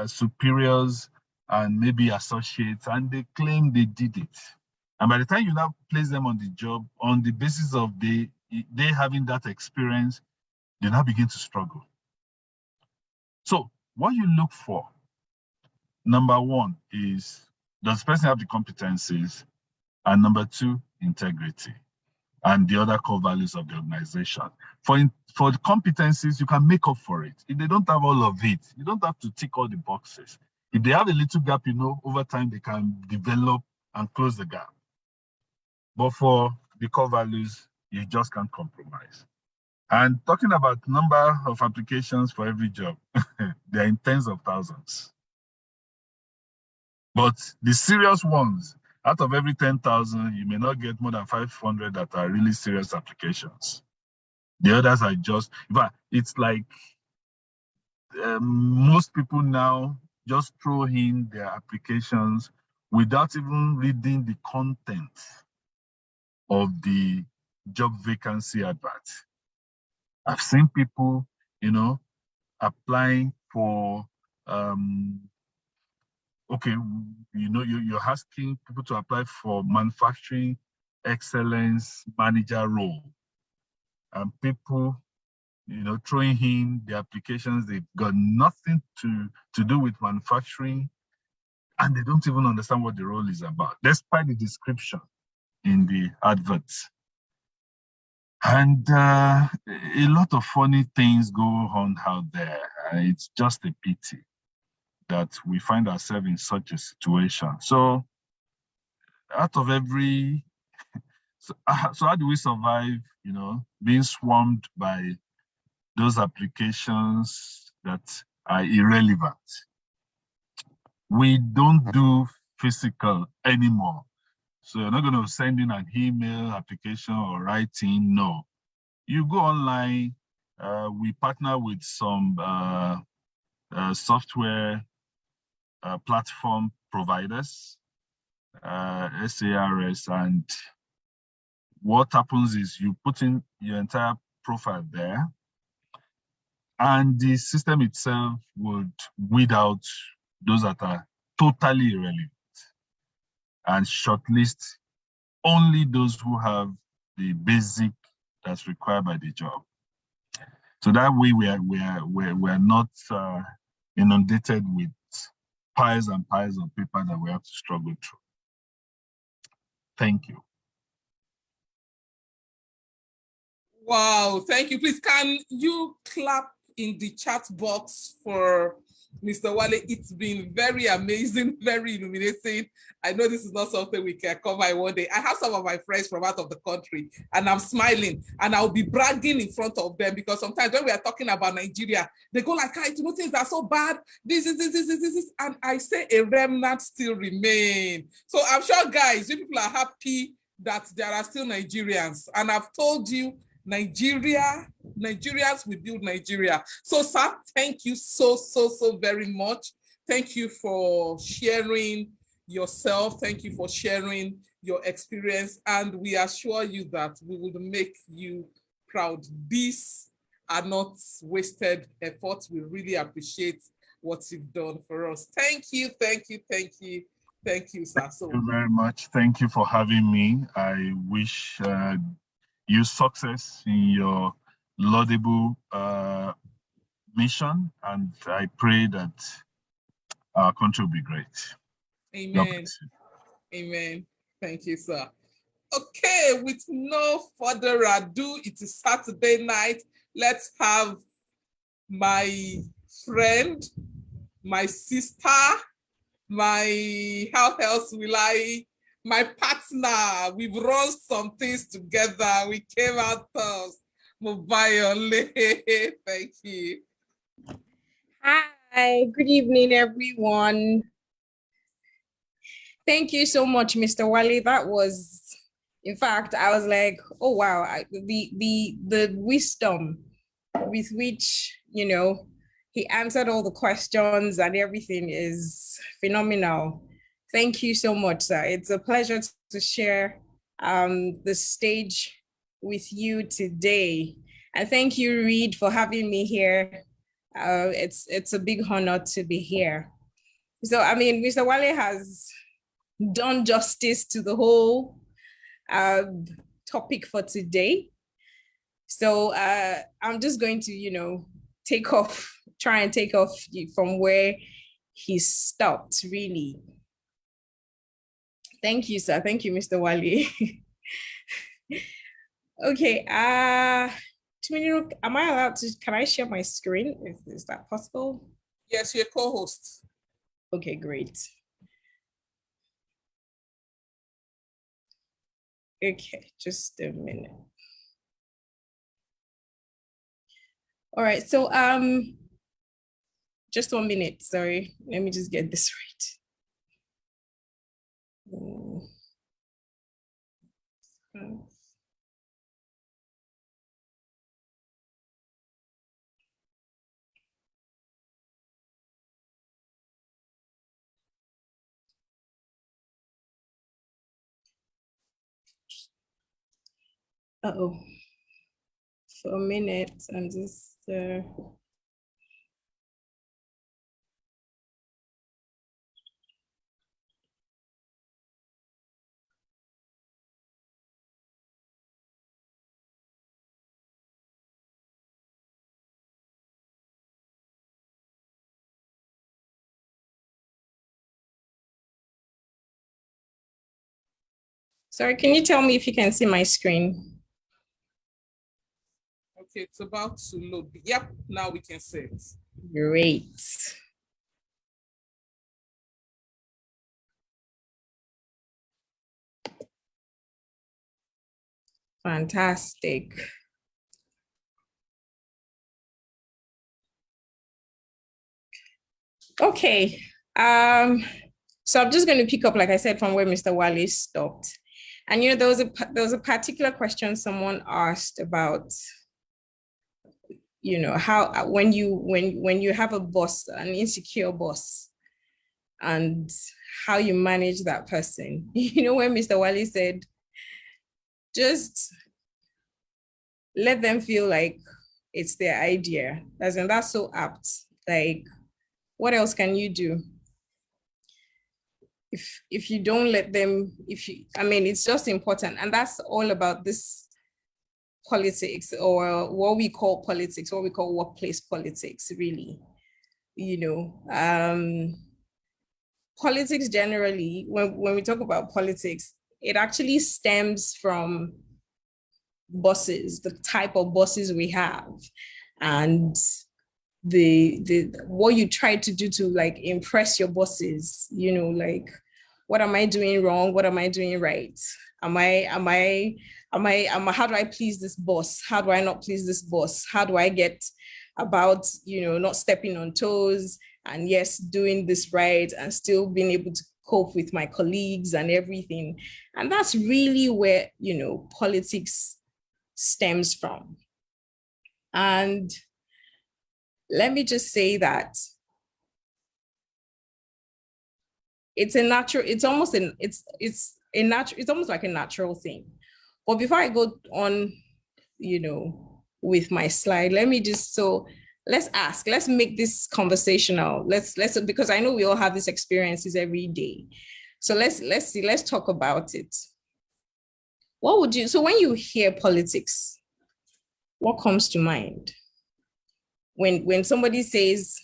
Speaker 1: superiors and maybe associates, and they claim they did it. And by the time you now place them on the job, on the basis of they having that experience, they now begin to struggle. So what you look for, number one, is, does the person have the competencies? And number two, integrity, and the other core values of the organization. For the competencies, you can make up for it. If they don't have all of it, you don't have to tick all the boxes. If they have a little gap, over time they can develop and close the gap. But for the core values, you just can't compromise. And talking about number of applications for every job, they're in tens of thousands. But the serious ones, out of every 10,000, you may not get more than 500 that are really serious applications. The others are just, but it's like most people now just throw in their applications without even reading the content of the job vacancy advert. I've seen people, applying for, you're asking people to apply for manufacturing excellence manager role. And people, throwing in the applications, they've got nothing to do with manufacturing, and they don't even understand what the role is about, despite the description in the adverts. And a lot of funny things go on out there. It's just a pity that we find ourselves in such a situation. So out of every, so how do we survive, being swarmed by those applications that are irrelevant? We don't do physical anymore. So you're not going to send in an email application or writing, no. You go online, we partner with some software platform providers, SARS, and what happens is you put in your entire profile there, and the system itself would weed out those that are totally irrelevant. and shortlist only those who have the basic that's required by the job. So that way we're not inundated with piles and piles of paper that we have to struggle through. Thank you.
Speaker 2: Wow, thank you. Please, can you clap in the chat box for Mr. Wale? It's been very amazing, very illuminating. I know this is not something we can cover in one day. I have some of my friends from out of the country, and I'm smiling, and I'll be bragging in front of them, because sometimes when we are talking about Nigeria, they go like, "I know things are so bad. This is," and I say a remnant still remain. So I'm sure, guys, you people are happy that there are still Nigerians, and I've told you, Nigerians will build Nigeria. So, sir, thank you so very much. Thank you for sharing yourself. Thank you for sharing your experience. And we assure you that we will make you proud. These are not wasted efforts. We really appreciate what you've done for us. Thank you, sir.
Speaker 1: Thank you very much. Thank you for having me. I wish you success in your laudable mission, and I pray that our country will be great.
Speaker 2: Amen. Amen. Thank you, sir. Okay, with no further ado, it is Saturday night. Let's have my friend, my sister, my, how else will I, my partner. We've run some things together. We came out first. Mobayonle, thank you.
Speaker 3: Hi, good evening, everyone. Thank you so much, Mr. Wale. That was, in fact, I was like, oh wow, the wisdom with which, you know, he answered all the questions and everything is phenomenal. Thank you so much, sir. It's a pleasure to share the stage with you today. And thank you, Reed, for having me here. It's a big honor to be here. So, I mean, Mr. Wale has done justice to the whole topic for today. So I'm just going to, you know, try and take off from where he stopped, really. Thank you, sir. Thank you, Mr. Wale. Okay, am I allowed to, can I share my screen? Is that possible?
Speaker 2: Yes, you're co-host.
Speaker 3: Okay, great. Okay, just a minute. All right, so just 1 minute, sorry. Let me just get this right. Uh-oh. For a minute, I'm just sorry, can you tell me if you can see my screen?
Speaker 2: Okay, it's about to load. Yep, now we can see it.
Speaker 3: Great. Fantastic. Okay, so I'm just going to pick up, like I said, from where Mr. Wale stopped. And you know, there was a particular question someone asked about, you know, how when you have a boss, an insecure boss, and how you manage that person. You know, when Mr. Wale said, just let them feel like it's their idea. That's so apt. Like, what else can you do? if you don't let them, I mean, it's just important. And that's all about this politics, or what we call politics, what we call workplace politics, really. Politics generally, when we talk about politics, it actually stems from bosses, the type of bosses we have, and the what you try to do to like impress your bosses, like, what am I doing wrong? What am I doing right? How do I please this boss? How do I not please this boss? How do I get about, not stepping on toes, and yes, doing this right, and still being able to cope with my colleagues and everything. And that's really where, politics stems from. And let me just say that it's almost like a natural thing. But before I go on, with my slide, let's make this conversational. Let's because I know we all have these experiences every day. So let's talk about it. So when you hear politics, what comes to mind? When somebody says,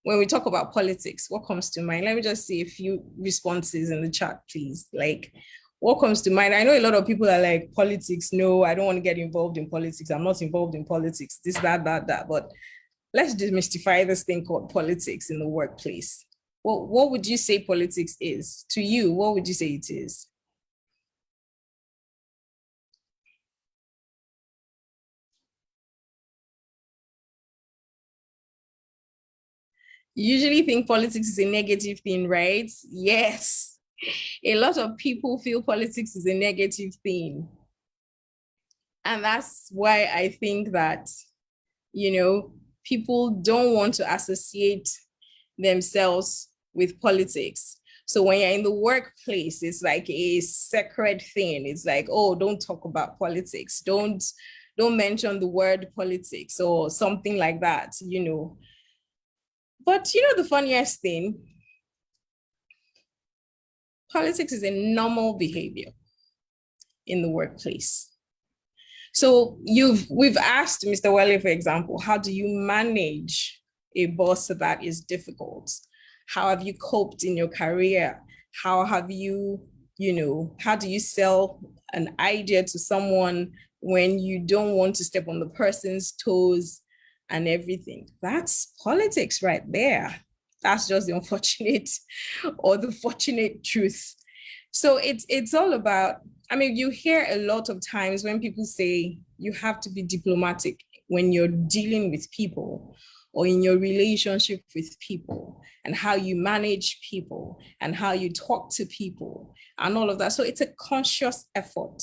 Speaker 3: when we talk about politics, what comes to mind? Let me just see a few responses in the chat, please. Like, what comes to mind? I know a lot of people are like, politics, no, I don't want to get involved in politics. I'm not involved in politics, this, that. But let's demystify this thing called politics in the workplace. What would you say politics is? To you, what would you say it is? You usually think politics is a negative thing, right? Yes. A lot of people feel politics is a negative thing. And that's why I think that, people don't want to associate themselves with politics. So when you're in the workplace, it's like a sacred thing. It's like, oh, don't talk about politics. Don't mention the word politics or something like that, But the funniest thing, politics is a normal behavior in the workplace. So we've asked Mr. Wale, for example, how do you manage a boss that is difficult? How have you coped in your career? How have you, how do you sell an idea to someone when you don't want to step on the person's toes and everything? That's politics right there. That's just the unfortunate or the fortunate truth. So it's all about, I mean, you hear a lot of times when people say you have to be diplomatic when you're dealing with people or in your relationship with people, and how you manage people and how you talk to people and all of that. So it's a conscious effort,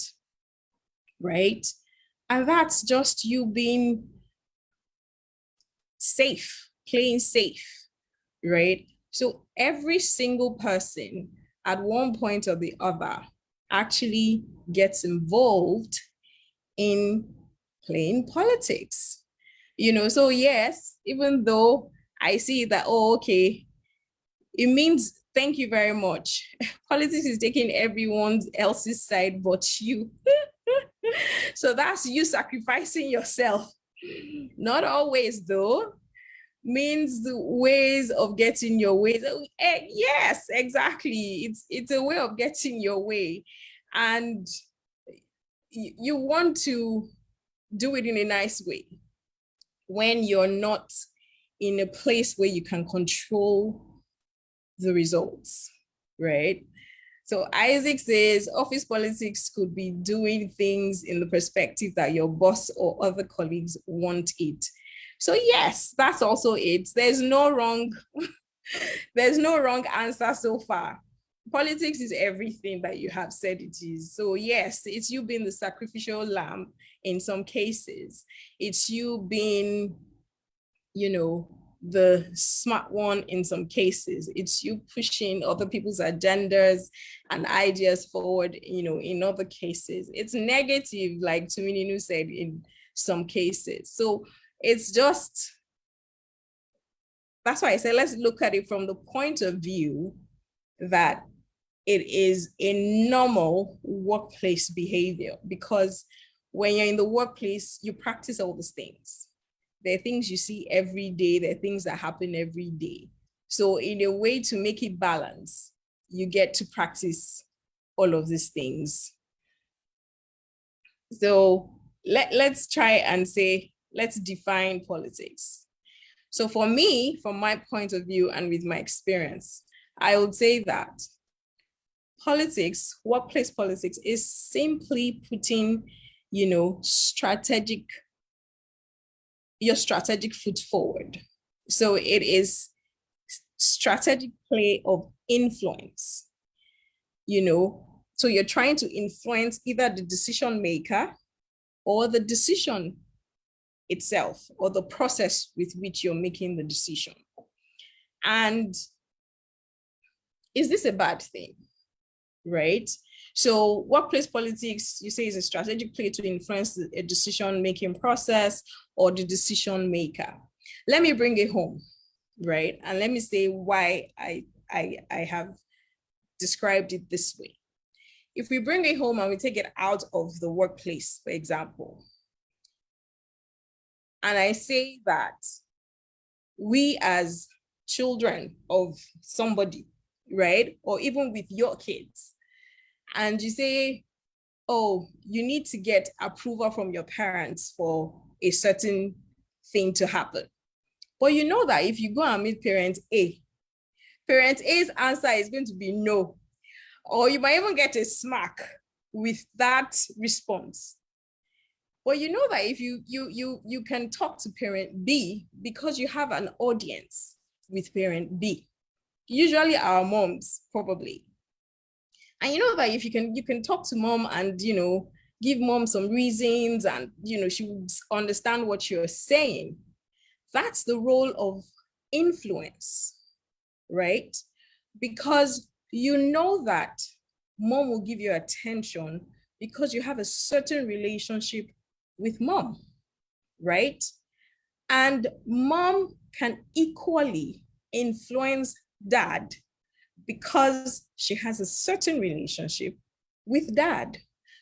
Speaker 3: right? And that's just you being safe, playing safe, right? So every single person at one point or the other actually gets involved in playing politics, so yes, even though I see that, oh, okay, it means thank you very much. Politics is taking everyone else's side but you. So that's you sacrificing yourself. Not always though, means the ways of getting your way. Yes, exactly. It's a way of getting your way. And you want to do it in a nice way when you're not in a place where you can control the results, right? So Isaac says office politics could be doing things in the perspective that your boss or other colleagues want it. So yes, that's also it. There's no wrong answer so far. Politics is everything that you have said it is. So yes, it's you being the sacrificial lamb in some cases. It's you being, the smart one in some cases. It's you pushing other people's agendas and ideas forward, in other cases. It's negative, like Tumininu said, in some cases. So it's just, that's why I say let's look at it from the point of view that it is a normal workplace behavior, because when you're in the workplace, you practice all these things. There are things you see every day. There are things that happen every day. So in a way to make it balance, you get to practice all of these things. So let's try and say, let's define politics. So for me, from my point of view and with my experience, I would say that politics, workplace politics, is simply putting, your strategic foot forward. So it is strategic play of influence, so you're trying to influence either the decision maker or the decision itself, or the process with which you're making the decision. And is this a bad thing? Right? So workplace politics, you say, is a strategic play to influence a decision-making process or the decision maker. Let me bring it home, right? And let me say why I have described it this way. If we bring it home and we take it out of the workplace, for example, and I say that we as children of somebody, right? Or even with your kids, and you say, oh, you need to get approval from your parents for a certain thing to happen. But you know that if you go and meet parent A's answer is going to be no. Or you might even get a smack with that response. But you know that if you can talk to parent B, because you have an audience with parent B, usually our moms, probably. And you know that if you can talk to mom and, give mom some reasons and, she would understand what you're saying. That's the role of influence, right? Because you know that mom will give you attention because you have a certain relationship with mom, right? And mom can equally influence dad because she has a certain relationship with dad.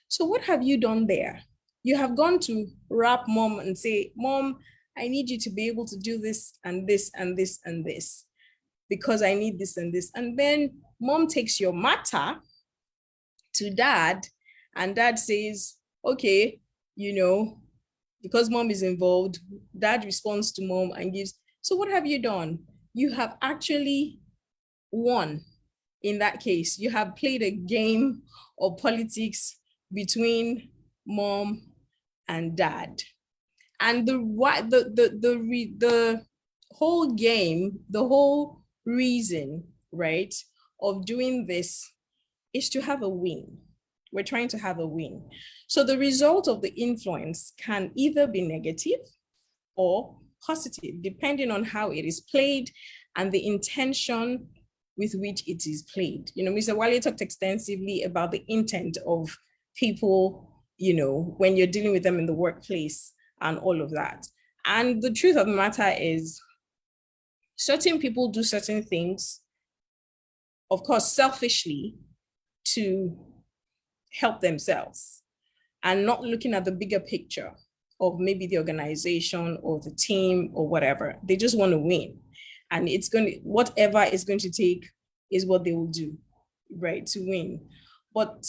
Speaker 3: So what have you done there? You have gone to rap mom and say, Mom, I need you to be able to do this and this and this and this because I need this and this. And then mom takes your matter to dad and dad says, okay, because mom is involved, dad responds to mom and gives. So what have you done? You have actually won. In that case, you have played a game of politics between mom and dad. And the whole game, the whole reason, right, of doing this is to have a win. We're trying to have a win. So the result of the influence can either be negative or positive, depending on how it is played and the intention with which it is played. Mr. Wale talked extensively about the intent of people, when you're dealing with them in the workplace and all of that. And the truth of the matter is, certain people do certain things, of course, selfishly to help themselves and not looking at the bigger picture of maybe the organization or the team or whatever. They just want to win. And whatever it's going to take is what they will do, right, to win. But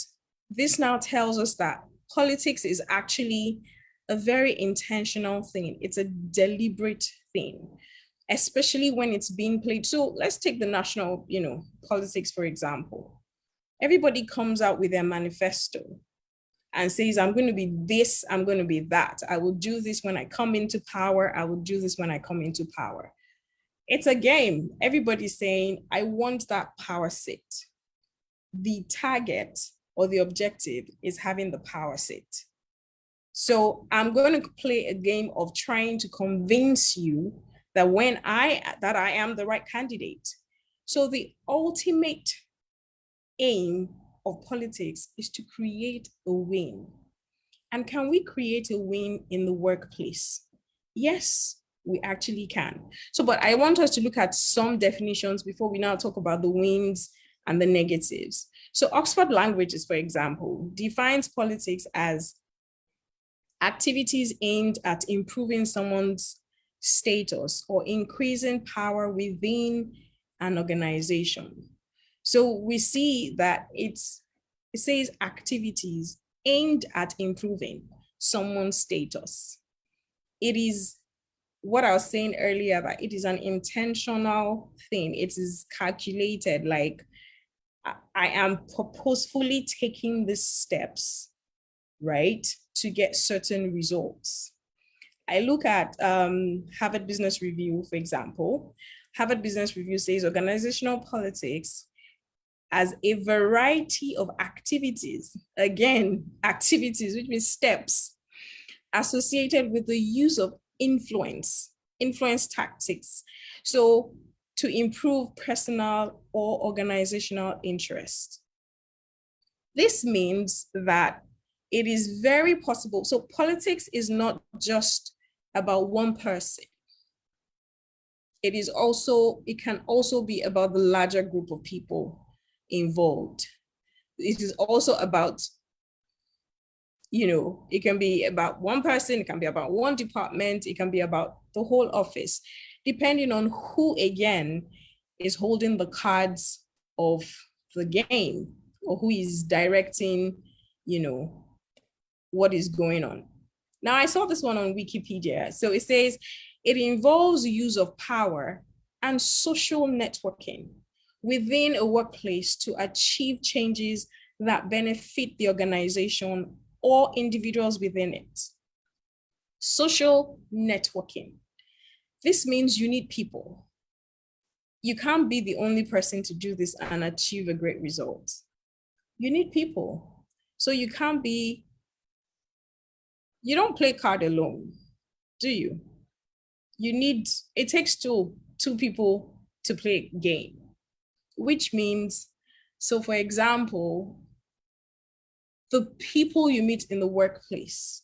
Speaker 3: this now tells us that politics is actually a very intentional thing. It's a deliberate thing, especially when it's being played. So let's take the national, politics, for example. Everybody comes out with their manifesto and says, I'm going to be this, I'm going to be that. I will do this when I come into power. I will do this when I come into power. It's a game. Everybody's saying, I want that power seat. The target or the objective is having the power seat. So I'm going to play a game of trying to convince you that I am the right candidate. So the ultimate aim of politics is to create a win. And can we create a win in the workplace? Yes, we actually can. So, but I want us to look at some definitions before we now talk about the wins and the negatives. So Oxford Languages, for example, defines politics as activities aimed at improving someone's status or increasing power within an organization. So we see that it says activities aimed at improving someone's status. It is what I was saying earlier, that it is an intentional thing. It is calculated, like I am purposefully taking these steps, right, to get certain results. I look at Harvard Business Review, for example. Harvard Business Review says organizational politics as a variety of activities, again, activities, which means steps, associated with the use of influence tactics. So to improve personal or organizational interest. This means that it is very possible. So politics is not just about one person. It can also be about the larger group of people involved. It is also about, it can be about one person, it can be about one department, it can be about the whole office, depending on who, again, is holding the cards of the game or who is directing, what is going on. Now, I saw this one on Wikipedia. So it says, it involves use of power and social networking within a workplace to achieve changes that benefit the organization or individuals within it. Social networking. This means you need people. You can't be the only person to do this and achieve a great result. You need people. So you don't play card alone, do you? It takes two people to play a game, which means, so for example, the people you meet in the workplace,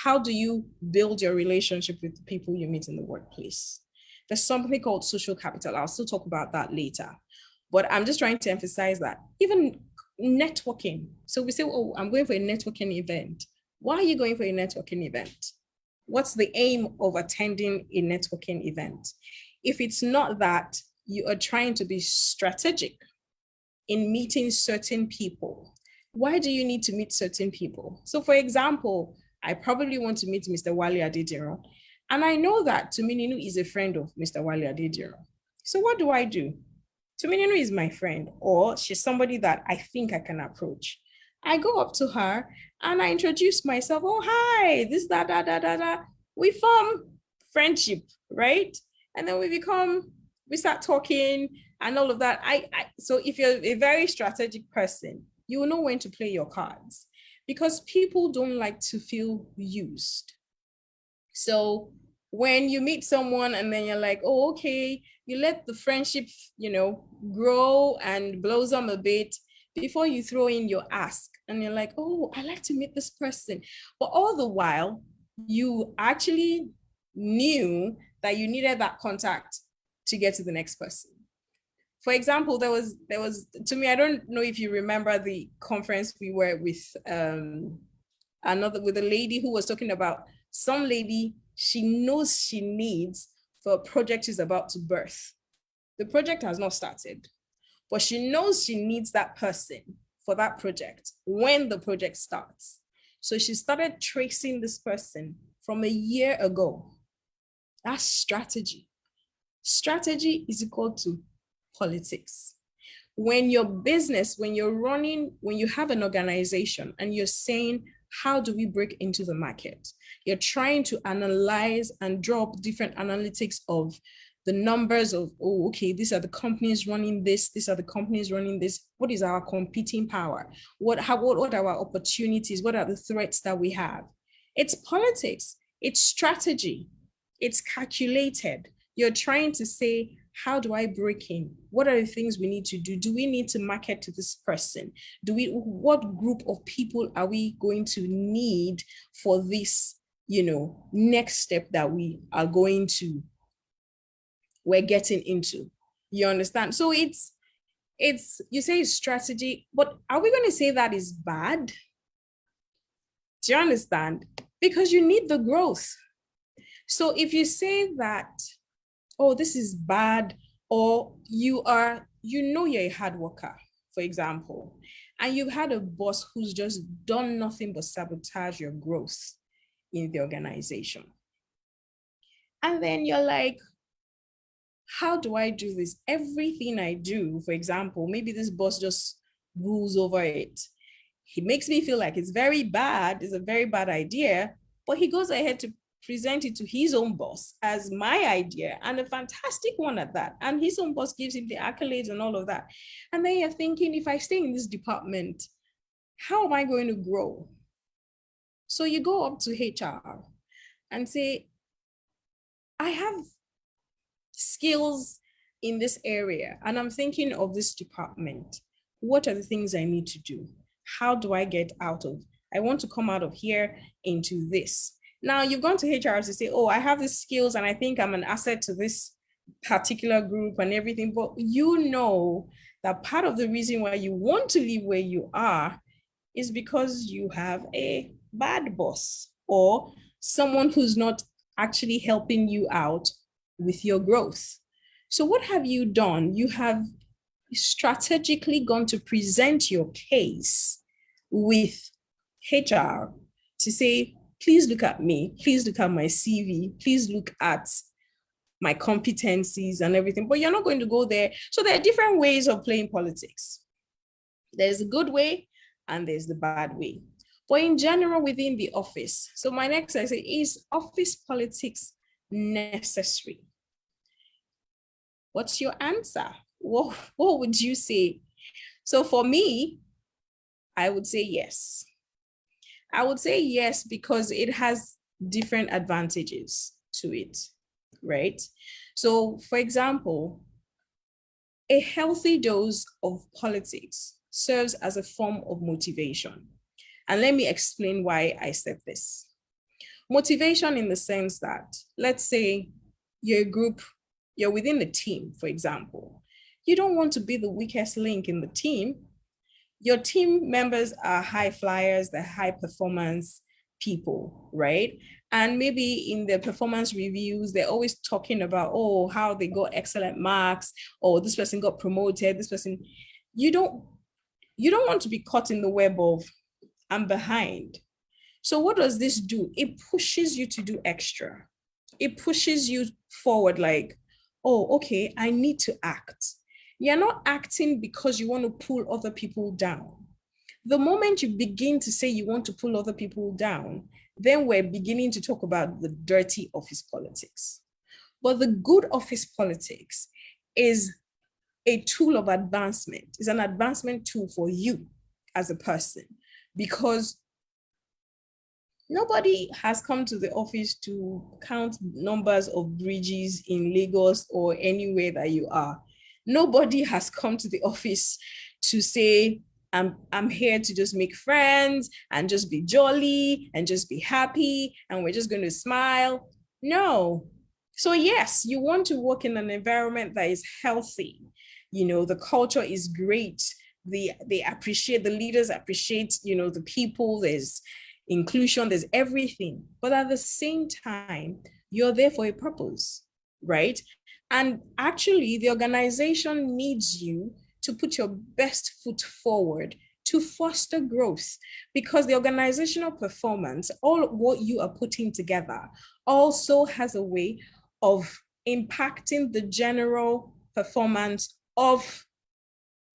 Speaker 3: how do you build your relationship with the people you meet in the workplace? There's something called social capital. I'll still talk about that later. But I'm just trying to emphasize that even networking. So we say, oh, I'm going for a networking event. Why are you going for a networking event? What's the aim of attending a networking event? If it's not that you are trying to be strategic in meeting certain people, why do you need to meet certain people? So for example, I probably want to meet Mr. Wale Adediran, and I know that Tumininu is a friend of Mr. Wale Adediran. So what do? Tumininu is my friend, or she's somebody that I think I can approach. I go up to her and I introduce myself. Oh, hi, this, da, da, da, da, da. We form friendship, right? And then we start talking and all of that. So if you're a very strategic person, you will know when to play your cards, because people don't like to feel used. So when you meet someone and then you're like, oh, okay, you let the friendship, grow and blossom a bit before you throw in your ask. And you're like, oh, I like to meet this person. But all the while, you actually knew that you needed that contact to get to the next person. For example, there was to me, I don't know if you remember the conference we were with with a lady who was talking about some lady she knows she needs for a project she's about to birth. The project has not started, but she knows she needs that person for that project when the project starts. So she started tracing this person from a year ago. That's strategy. Strategy is equal to politics. When your business, when you have an organization and you're saying, how do we break into the market? You're trying to analyze and draw up different analytics of the numbers of, oh, okay, these are the companies running this, these are the companies running this. What is our competing power? What are our opportunities? What are the threats that we have? It's politics, it's strategy, it's calculated. You're trying to say, how do I break in? What are the things we need to do? Do we need to market to this person? What group of people are we going to need for this, next step that we're getting into? You understand? So you say it's strategy, but are we going to say that is bad? Do you understand? Because you need the growth. So if you say that, oh, this is bad, or you're a hard worker, for example, and you've had a boss who's just done nothing but sabotage your growth in the organization. And then you're like, how do I do this? Everything I do, for example, maybe this boss just rules over it. He makes me feel like it's very bad, it's a very bad idea, but he goes ahead to present it to his own boss as my idea, and a fantastic one at that. And his own boss gives him the accolades and all of that. And then you're thinking, if I stay in this department, how am I going to grow? So you go up to HR and say, I have skills in this area, and I'm thinking of this department. What are the things I need to do? How do I get out of? I want to come out of here into this. Now you've gone to HR to say, oh, I have these skills and I think I'm an asset to this particular group and everything. But you know that part of the reason why you want to leave where you are is because you have a bad boss or someone who's not actually helping you out with your growth. So what have you done? You have strategically gone to present your case with HR to say, please look at me, please look at my CV, please look at my competencies and everything, but you're not going to go there. So there are different ways of playing politics. There's a good way and there's the bad way. But in general, within the office, so my next I say, is office politics necessary? What's your answer? What would you say? So for me, I would say yes. I would say yes because it has different advantages to it, right? So for example, a healthy dose of politics serves as a form of motivation. And let me explain why I said this. Motivation in the sense that, let's say you're a group, you're within the team, for example. You don't want to be the weakest link in the team. Your team members are high flyers, they're high performance people, right? And maybe in their performance reviews, they're always talking about, oh, how they got excellent marks, or this person got promoted, this person. You don't want to be caught in the web of, I'm behind. So what does this do? It pushes you to do extra. It pushes you forward like, oh, okay, I need to act. You're not acting because you want to pull other people down. The moment you begin to say you want to pull other people down, then we're beginning to talk about the dirty office politics. But the good office politics is a tool of advancement. It's an advancement tool for you as a person, because nobody has come to the office to count numbers of bridges in Lagos or anywhere that you are. Nobody has come to the office to say, I'm here to just make friends and just be jolly and just be happy and we're just going to smile. No. So yes, you want to work in an environment that is healthy. You know, the culture is great. They appreciate, the leaders appreciate, you know, the people, there's inclusion, there's everything. But at the same time, you're there for a purpose, right? And actually, the organization needs you to put your best foot forward to foster growth, because the organizational performance, all what you are putting together, also has a way of impacting the general performance of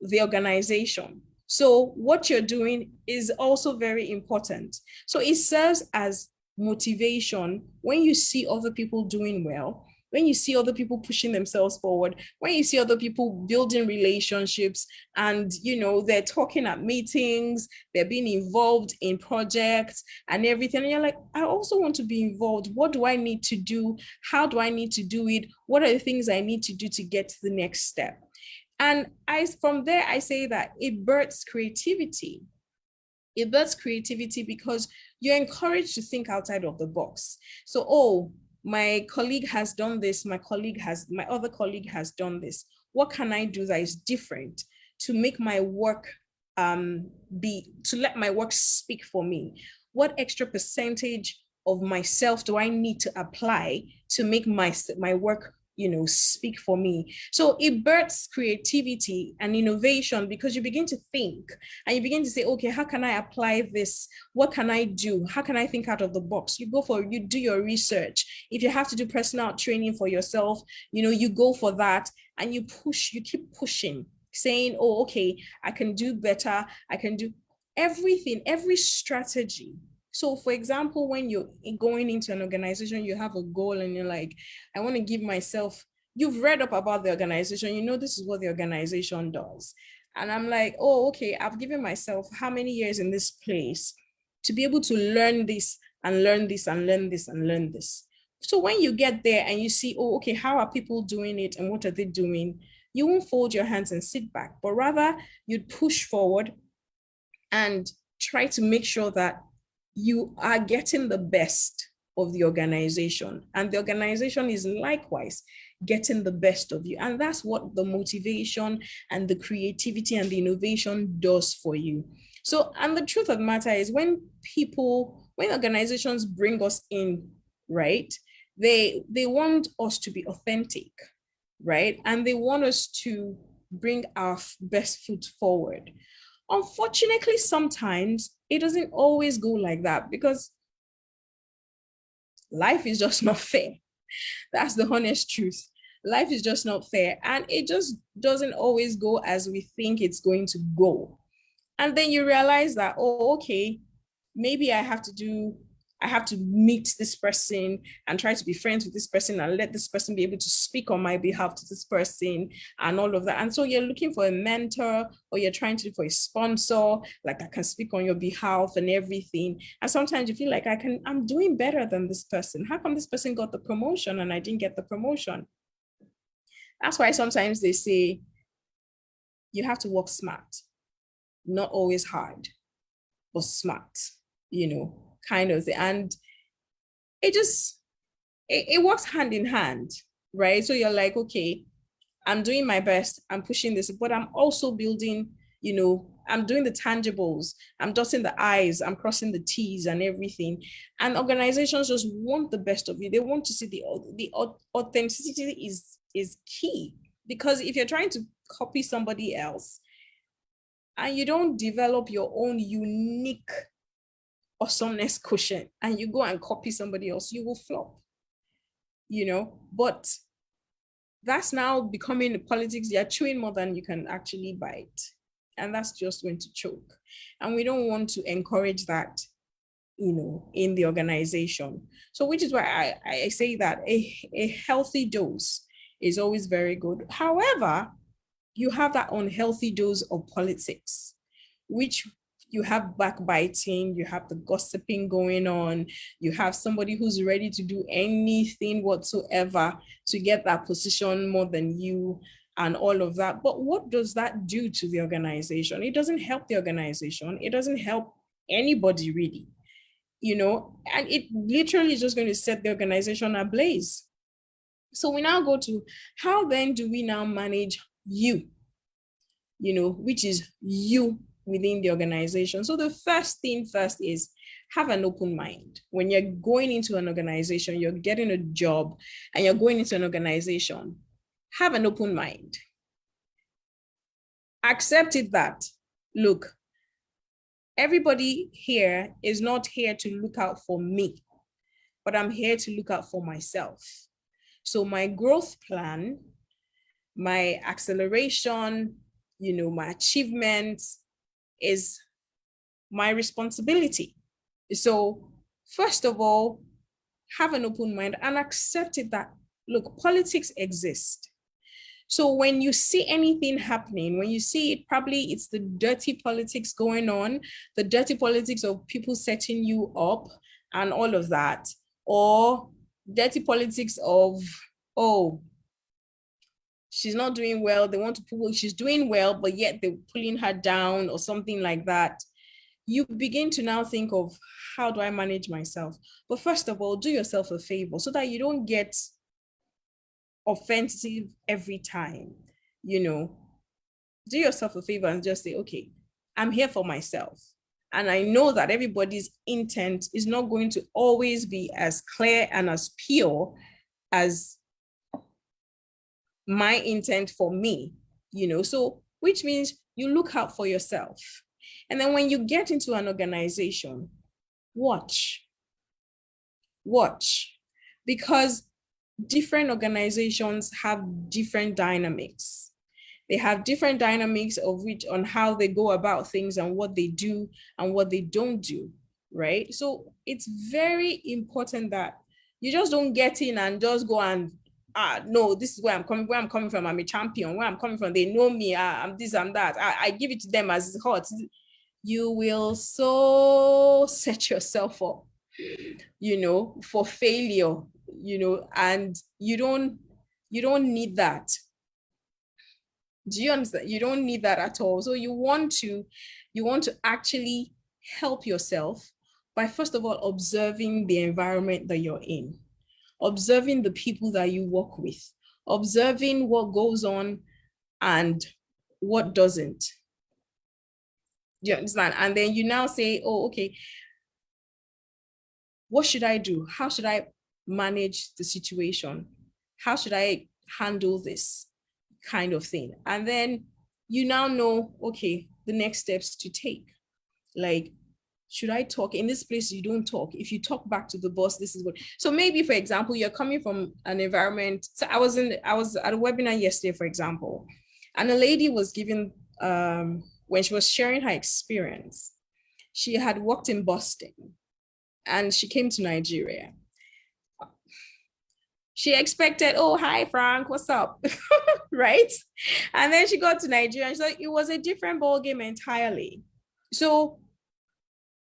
Speaker 3: the organization. So what you're doing is also very important. So it serves as motivation when you see other people doing well, when you see other people pushing themselves forward, when you see other people building relationships and, you know, they're talking at meetings, they're being involved in projects and everything. And you're like, I also want to be involved. What do I need to do? How do I need to do it? What are the things I need to do to get to the next step? And from there, I say that it births creativity. It births creativity because you're encouraged to think outside of the box. So, oh, my colleague has done this, my other colleague has done this. What can I do that is different to make my work to let my work speak for me? What extra percentage of myself do I need to apply to make my work, speak for me? So it births creativity and innovation, because you begin to think and you begin to say, okay, how can I apply this? What can I do? How can I think out of the box? You do your research. If you have to do personal training for yourself, you go for that, and you keep pushing, saying, oh, okay, I can do better. I can do everything, every strategy. So for example, when you're going into an organization, you have a goal and you're like, I want to give myself, you've read up about the organization, this is what the organization does. And I'm like, oh, okay, I've given myself how many years in this place to be able to learn this and learn this and learn this and learn this. So when you get there and you see, oh, okay, how are people doing it and what are they doing? You won't fold your hands and sit back, but rather you'd push forward and try to make sure that you are getting the best of the organization, and the organization is likewise getting the best of you. And that's what the motivation and the creativity and the innovation does for you. So, and the truth of the matter is, when organizations bring us in, right, they want us to be authentic, right? And they want us to bring our best foot forward. Unfortunately, sometimes it doesn't always go like that, because life is just not fair. That's the honest truth. Life is just not fair, and it just doesn't always go as we think it's going to go. And then you realize that, oh, okay, maybe I have to meet this person and try to be friends with this person and let this person be able to speak on my behalf to this person and all of that. And so you're looking for a mentor, or you're trying to look for a sponsor, like I can speak on your behalf and everything. And sometimes you feel like I'm doing better than this person. How come this person got the promotion and I didn't get the promotion? That's why sometimes they say you have to work smart, not always hard, but smart, kind of thing. And it works hand in hand, right? So you're like, okay, I'm doing my best, I'm pushing this, but I'm also building, I'm doing the tangibles, I'm dotting the I's, I'm crossing the T's and everything. And organizations just want the best of you. They want to see the authenticity is key, because if you're trying to copy somebody else and you don't develop your own unique awesomeness quotient and you go and copy somebody else, you will flop, but that's now becoming the politics. You're chewing more than you can actually bite, and that's just going to choke. And we don't want to encourage that, in the organization. So which is why I say that a healthy dose is always very good. However, you have that unhealthy dose of politics, which you have backbiting, you have the gossiping going on, you have somebody who's ready to do anything whatsoever to get that position more than you and all of that. But what does that do to the organization? It doesn't help the organization. It doesn't help anybody really, and it literally is just going to set the organization ablaze. So we now go to, how then do we now manage you, which is you within the organization? So the first thing first is have an open mind. When you're going into an organization, you're getting a job and you're going into an organization, have an open mind. Accept it that, look, everybody here is not here to look out for me, but I'm here to look out for myself. So my growth plan, my acceleration, my achievements is my responsibility. So first of all, have an open mind and accept it that, look, politics exist. So when you see anything happening, when you see it, probably it's the dirty politics going on, the dirty politics of people setting you up and all of that, or dirty politics of, oh, she's not doing well, they want to pull, she's doing well, but yet they're pulling her down or something like that. You begin to now think of, how do I manage myself? But first of all, do yourself a favor so that you don't get offensive every time. do yourself a favor and just say, okay, I'm here for myself. And I know that everybody's intent is not going to always be as clear and as pure as my intent for me, so which means you look out for yourself. And then when you get into an organization, watch, because different organizations have different dynamics. They have different dynamics on how they go about things and what they do and what they don't do, right? So it's very important that you just don't get in and just go and, no, this is where I'm coming from. I'm a champion. Where I'm coming from, they know me. I'm this, I'm that. I give it to them as it's hot. You will so set yourself up, for failure, and you don't need that. Do you understand? You don't need that at all. So you want to actually help yourself by, first of all, observing the environment that you're in, observing the people that you work with, observing what goes on and what doesn't. Do you understand? And then you now say, oh, okay, what should I do? How should I manage the situation? How should I handle this kind of thing? And then you now know, okay, the next steps to take. Like, should I talk? In this place, you don't talk. If you talk back to the boss, this is what. So maybe, for example, you're coming from an environment. So I was at a webinar yesterday, for example, and a lady was giving, when she was sharing her experience, she had worked in Boston and she came to Nigeria. She expected, oh, hi, Frank, what's up? Right? And then she got to Nigeria and she's like, it was a different ballgame entirely. So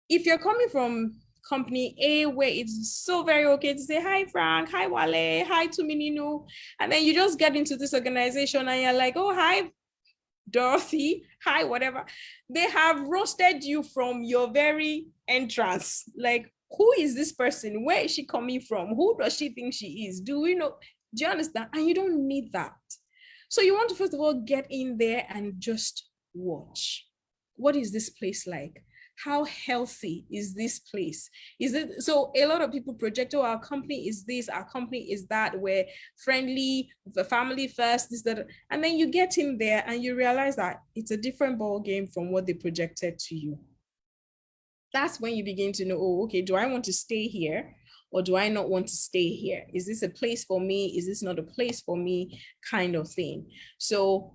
Speaker 3: if you're coming from company A, where it's so very okay to say, hi, Frank, hi, Wale, hi, Tumininu, and then you just get into this organization and you're like, oh, hi, Dorothy, hi, whatever. They have roasted you from your very entrance. Like, who is this person? Where is she coming from? Who does she think she is? Do you understand? And you don't need that. So you want to, first of all, get in there and just watch. What is this place like? How healthy is this place? Is it so? A lot of people project, oh, our company is this, our company is that, we're friendly, the family first, this, that, and then you get in there and you realize that it's a different ball game from what they projected to you. That's when you begin to know, oh, okay, do I want to stay here or do I not want to stay here? Is this a place for me? Is this not a place for me? Kind of thing. So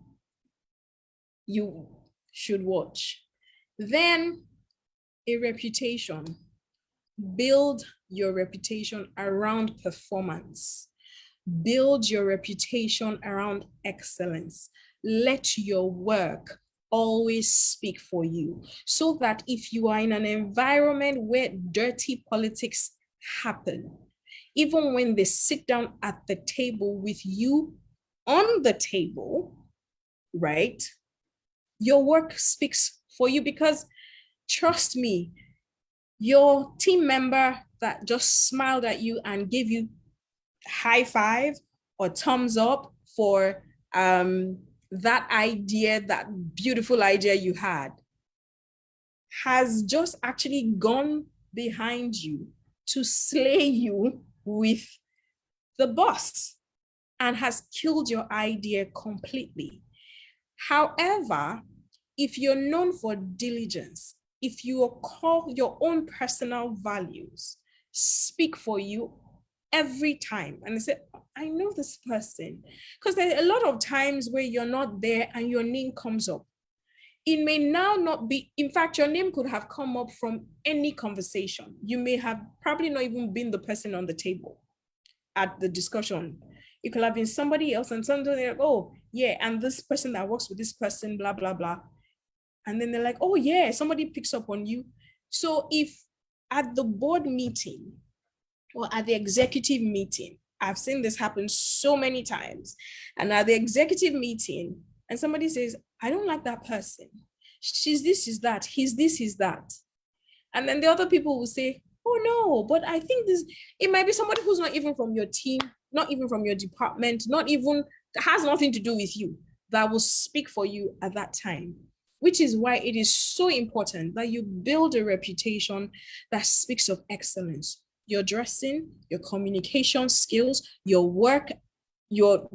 Speaker 3: you should watch. Then a reputation. Build your reputation around performance. Build your reputation around excellence. Let your work always speak for you, so that if you are in an environment where dirty politics happen, even when they sit down at the table with you on the table, right, your work speaks for you. Because trust me, your team member that just smiled at you and gave you high five or thumbs up for that idea, that beautiful idea you had, has just actually gone behind you to slay you with the boss and has killed your idea completely. However, if you're known for diligence, if you call your own personal values speak for you every time, and they say, I know this person, because there's a lot of times where you're not there and your name comes up. It may now not be, in fact, your name could have come up from any conversation. You may have probably not even been the person on the table at the discussion. It could have been somebody else, and somebody like, oh, yeah, and this person that works with this person, blah, blah, blah. And then they're like, oh, yeah, somebody picks up on you. So if at the board meeting or at the executive meeting, I've seen this happen so many times, and at the executive meeting, and somebody says, I don't like that person. She's this, is that. He's this, he's that. And then the other people will say, oh, no, but I think this, it might be somebody who's not even from your team, not even from your department, not even, has nothing to do with you. that will speak for you at that time, which is why it is so important that you build a reputation that speaks of excellence. Your dressing, your communication skills, your work, your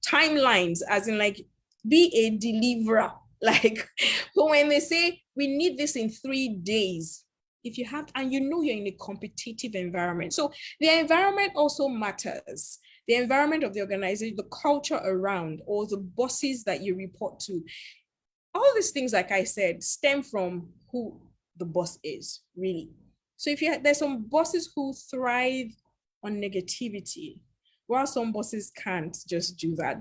Speaker 3: timelines, as in like be a deliverer. Like, but when they say we need this in 3 days, if you have, and you know you're in a competitive environment. So the environment also matters. The environment of the organization, the culture around, or the bosses that you report to. All these things, like I said, stem from who the boss is, really. So if there's some bosses who thrive on negativity, while some bosses can't just do that.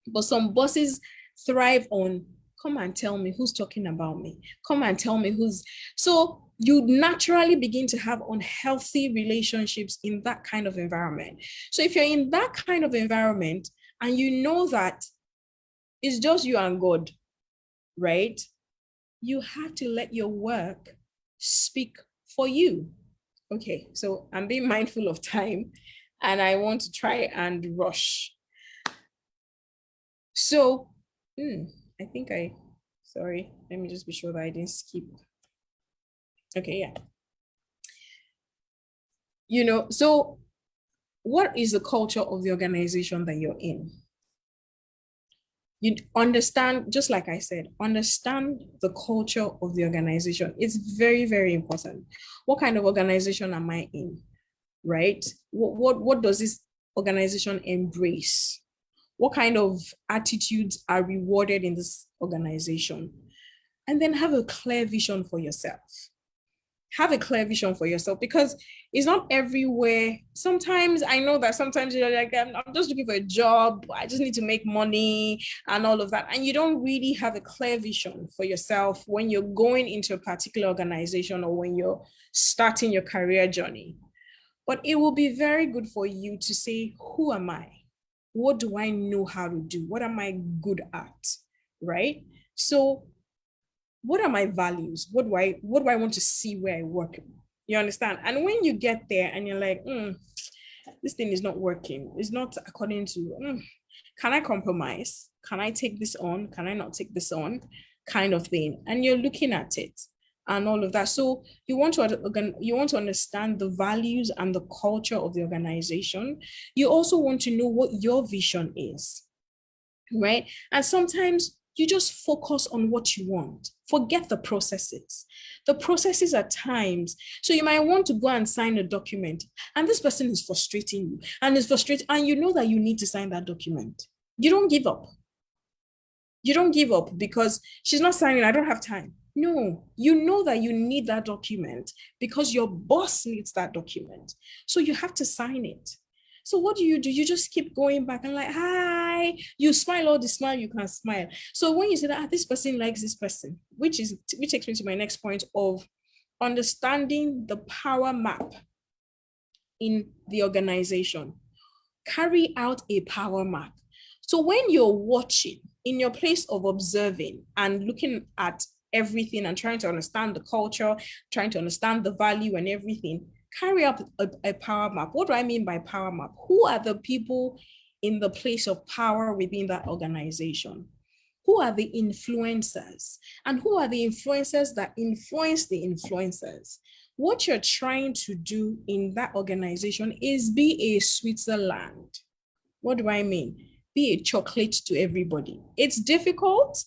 Speaker 3: But some bosses thrive on, come and tell me who's talking about me. Come and tell me who's. So you naturally begin to have unhealthy relationships in that kind of environment. So if you're in that kind of environment and you know that it's just you and God, right? You have to let your work speak for you. Okay, so I'm being mindful of time and I want to try and rush. So, I think sorry, let me just be sure that I didn't skip. Okay, yeah. You know, so what is the culture of the organization that you're in? You understand, just like I said, understand the culture of the organization. It's very, very important. What kind of organization am I in, right? What does this organization embrace? What kind of attitudes are rewarded in this organization? And then have a clear vision for yourself. Have a clear vision for yourself, because it's not everywhere. Sometimes I know that sometimes you're like, I'm just looking for a job. I just need to make money and all of that. And you don't really have a clear vision for yourself when you're going into a particular organization or when you're starting your career journey. But it will be very good for you to say, who am I? What do I know how to do? What am I good at? Right? So what are my values? What do I want to see where I work? You understand? And when you get there and you're like, this thing is not working. It's not according to, can I compromise? Can I take this on? Can I not take this on? Kind of thing. And you're looking at it and all of that. So you want to understand the values and the culture of the organization. You also want to know what your vision is, right? And sometimes you just focus on what you want. Forget the processes. The processes are times. So you might want to go and sign a document, and this person is frustrating you, and it's frustrating, and you know that you need to sign that document. You don't give up. You don't give up because she's not signing, I don't have time. No, you know that you need that document because your boss needs that document. So you have to sign it. So what do? You just keep going back and like, hi, you smile all the smile you can smile. So when you say that this person likes this person, which takes me to my next point of understanding the power map in the organization. Carry out a power map. So when you're watching in your place of observing and looking at everything and trying to understand the culture, trying to understand the value and everything, carry out a power map. What do I mean by power map? Who are the people in the place of power within that organization? Who are the influencers? And who are the influencers that influence the influencers? What you're trying to do in that organization is be a Switzerland. What do I mean? Be a chocolate to everybody. It's difficult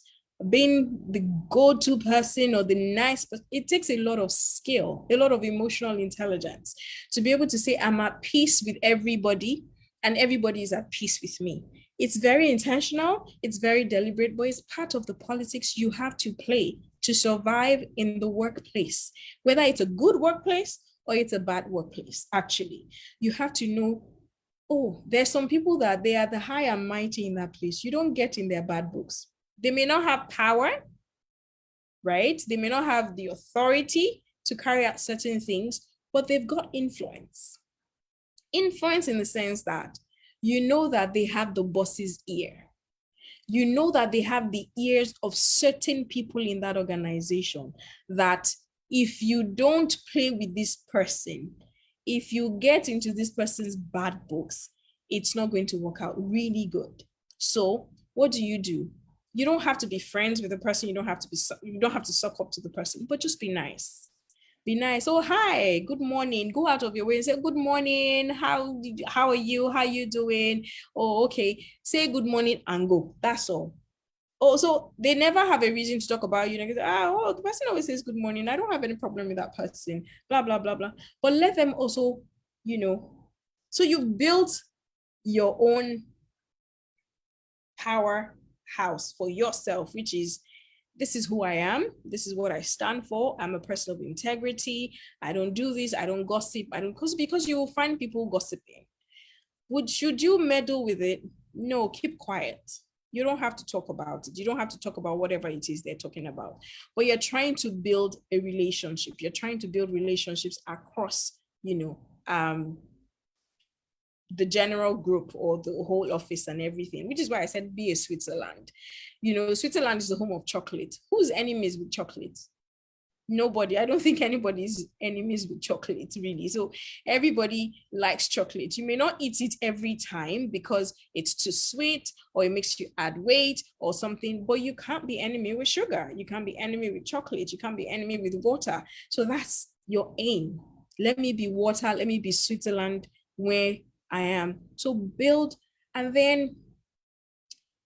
Speaker 3: being the go-to person or the nice person. It takes a lot of skill, a lot of emotional intelligence to be able to say, I'm at peace with everybody and everybody is at peace with me. It's very intentional, it's very deliberate, but it's part of the politics you have to play to survive in the workplace, whether it's a good workplace or it's a bad workplace. Actually, you have to know, oh, there's some people that they are the high and mighty in that place. You don't get in their bad books. They may not have power, right? They may not have the authority to carry out certain things, but they've got influence. Influence in the sense that you know that they have the boss's ear. You know that they have the ears of certain people in that organization, that if you don't play with this person, if you get into this person's bad books, it's not going to work out really good. So what do? You don't have to be friends with the person. You don't have to suck up to the person, but just be nice. Be nice. Oh, hi, good morning. Go out of your way and say, good morning. How are you? How you doing? Oh, okay. Say good morning and go. That's all. Oh, so they never have a reason to talk about you. The person always says good morning. I don't have any problem with that person. Blah, blah, blah, blah. But let them also, so you've built your own powerhouse for yourself, which is, this is who I am. This is what I stand for. I'm a person of integrity. I don't do this. I don't gossip. Because you will find people gossiping. Should you meddle with it? No, keep quiet. You don't have to talk about it. You don't have to talk about whatever it is they're talking about. But you're trying to build a relationship. You're trying to build relationships across, the general group or the whole office and everything, which is why I said be a Switzerland. Switzerland is the home of chocolate. Who's enemies with chocolate? Nobody. I don't think anybody's enemies with chocolate, really. So everybody likes chocolate. You may not eat it every time because it's too sweet or it makes you add weight or something, but you can't be enemy with sugar. You can't be enemy with chocolate. You can't be enemy with water. So that's your aim. Let me be water. Let me be Switzerland where I am. So build, and then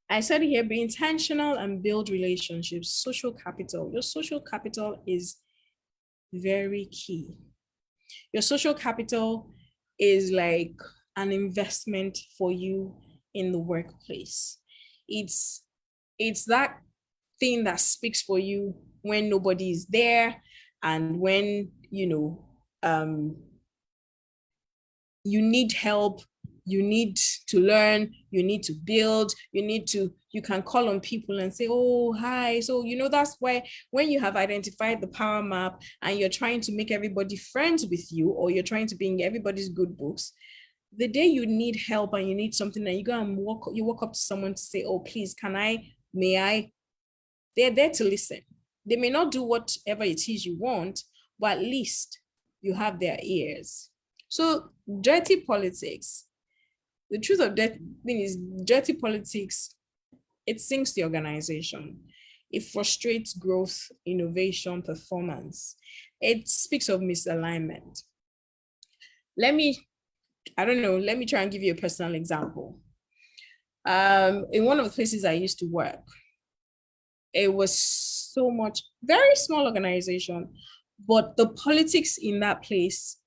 Speaker 3: I said here, be intentional and build relationships. Social capital. Your social capital is very key. Your social capital is like an investment for you in the workplace. It's that thing that speaks for you when nobody is there, and when you need help, you need to learn, you need to build, you can call on people and say, oh, hi. So, that's why when you have identified the power map and you're trying to make everybody friends with you, or you're trying to be in everybody's good books, the day you need help and you need something, and you go and walk up to someone to say, oh, please, may I? They're there to listen. They may not do whatever it is you want, but at least you have their ears. So dirty politics, the truth of that thing is, dirty politics, it sinks the organization. It frustrates growth, innovation, performance. It speaks of misalignment. Let me try and give you a personal example. In one of the places I used to work, it was very small organization, but the politics in that place,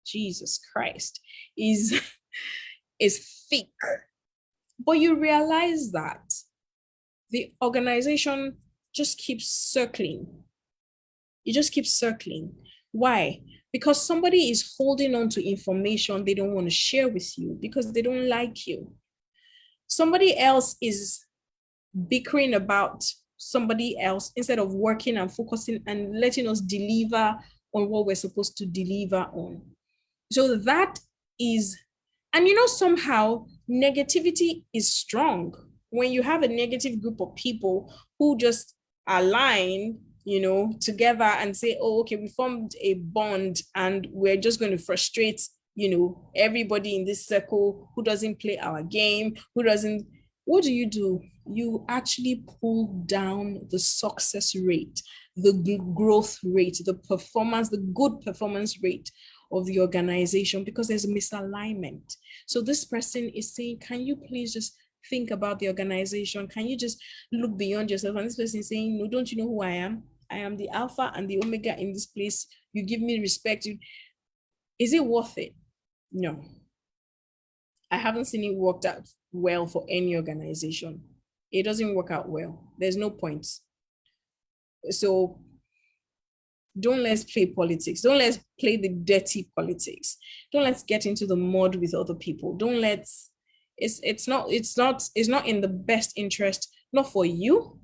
Speaker 3: Jesus Christ, is thick. But you realize that the organization just keeps circling. It just keeps circling. Why? Because somebody is holding on to information they don't want to share with you because they don't like you. Somebody else is bickering about somebody else instead of working and focusing and letting us deliver on what we're supposed to deliver on. So that is, and somehow negativity is strong. When you have a negative group of people who just align, together and say, oh, okay, we formed a bond and we're just going to frustrate, everybody in this circle who doesn't play our game, what do? You actually pull down the success rate, the growth rate, the good performance rate of the organization, because there's a misalignment. So this person is saying, can you please just think about the organization? Can you just look beyond yourself? And this person is saying, no, don't you know who I am? I am the alpha and the omega in this place. You give me respect. Is it worth it? No. I haven't seen it worked out well for any organization. It doesn't work out well. There's no point. So don't let's play politics. Don't let's play the dirty politics. Don't let's get into the mud with other people. It's not in the best interest, not for you.